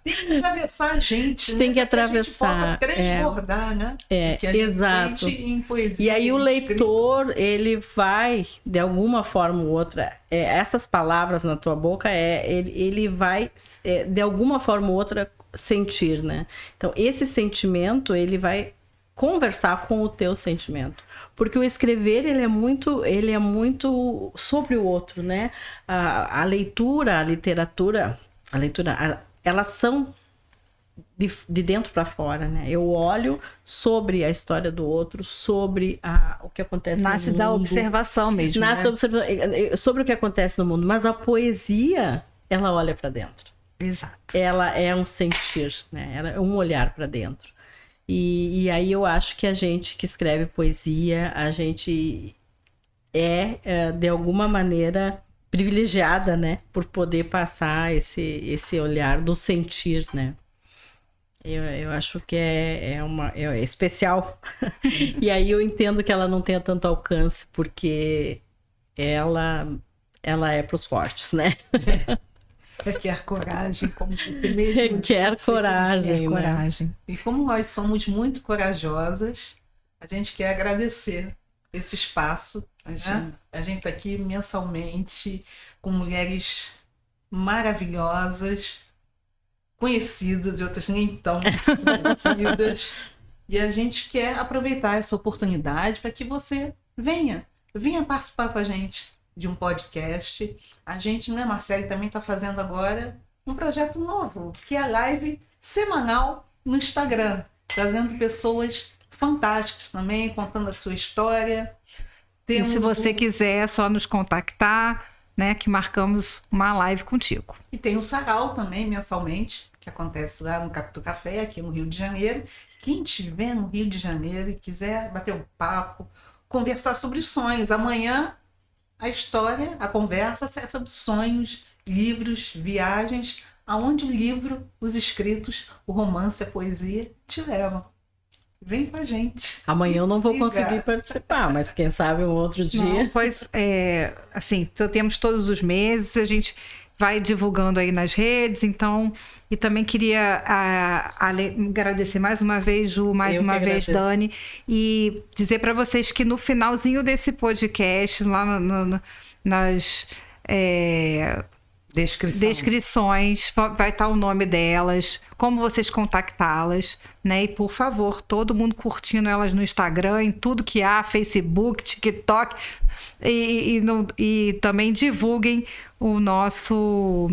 Tem que atravessar a gente, tem que atravessar. Que a gente possa transbordar, né? Que a gente exato. sente em poesia, e aí o leitor, ele vai, de alguma forma ou outra, essas palavras na tua boca, ele vai, de alguma forma ou outra, sentir, né? Então, esse sentimento, ele vai conversar com o teu sentimento. Porque o escrever, ele é muito sobre o outro, né? A leitura, a literatura, elas são de dentro para fora, né? Eu olho sobre a história do outro, sobre o que acontece no mundo. Nasce da observação mesmo, Nasce da observação, sobre o que acontece no mundo. Mas a poesia, ela olha para dentro. Exato. Ela é um sentir, né? Ela é um olhar para dentro. E aí eu acho que a gente que escreve poesia, a gente de alguma maneira privilegiada, né? Por poder passar esse olhar do sentir, né? Eu acho que é especial. E aí eu entendo que ela não tenha tanto alcance, porque ela é para os fortes, né? Requer coragem, como você mesmo requer disse. coragem, Requer coragem. E como nós somos muito corajosas, a gente quer agradecer esse espaço. Né? A gente está aqui mensalmente com mulheres maravilhosas, conhecidas e outras nem tão conhecidas. E a gente quer aproveitar essa oportunidade para que você venha participar com a gente de um podcast. A gente, né, Marcele, também está fazendo agora um projeto novo, que é a live semanal no Instagram, trazendo pessoas fantásticas também, contando a sua história. E se você quiser, é só nos contactar, né, que marcamos uma live contigo. E tem o Sarau também, mensalmente, que acontece lá no Capitu Café, aqui no Rio de Janeiro. Quem estiver no Rio de Janeiro e quiser bater um papo, conversar sobre sonhos. Amanhã, a conversa é sobre sonhos, livros, viagens, aonde o livro, os escritos, o romance, a poesia te levam. Vem com a gente. Amanhã eu não vou conseguir participar, mas quem sabe um outro dia. Não, pois, assim, temos todos os meses, a gente vai divulgando aí nas redes, então, e também queria agradecer mais uma vez, Ju, mais uma vez, Dani, e dizer para vocês que no finalzinho desse podcast, lá nas descrições, vai estar o nome delas, como vocês contactá-las, né? E por favor, todo mundo curtindo elas no Instagram, em tudo que há, Facebook, TikTok, e também divulguem o nosso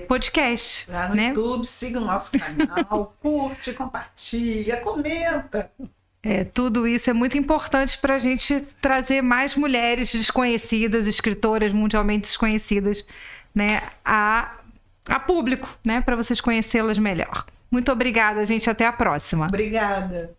podcast. Lá no né? YouTube, siga o nosso canal, curte, compartilha, comenta. Tudo isso é muito importante para a gente trazer mais mulheres desconhecidas, escritoras mundialmente desconhecidas, né, a público, né, para vocês conhecê-las melhor. Muito obrigada, gente. Até a próxima. Obrigada.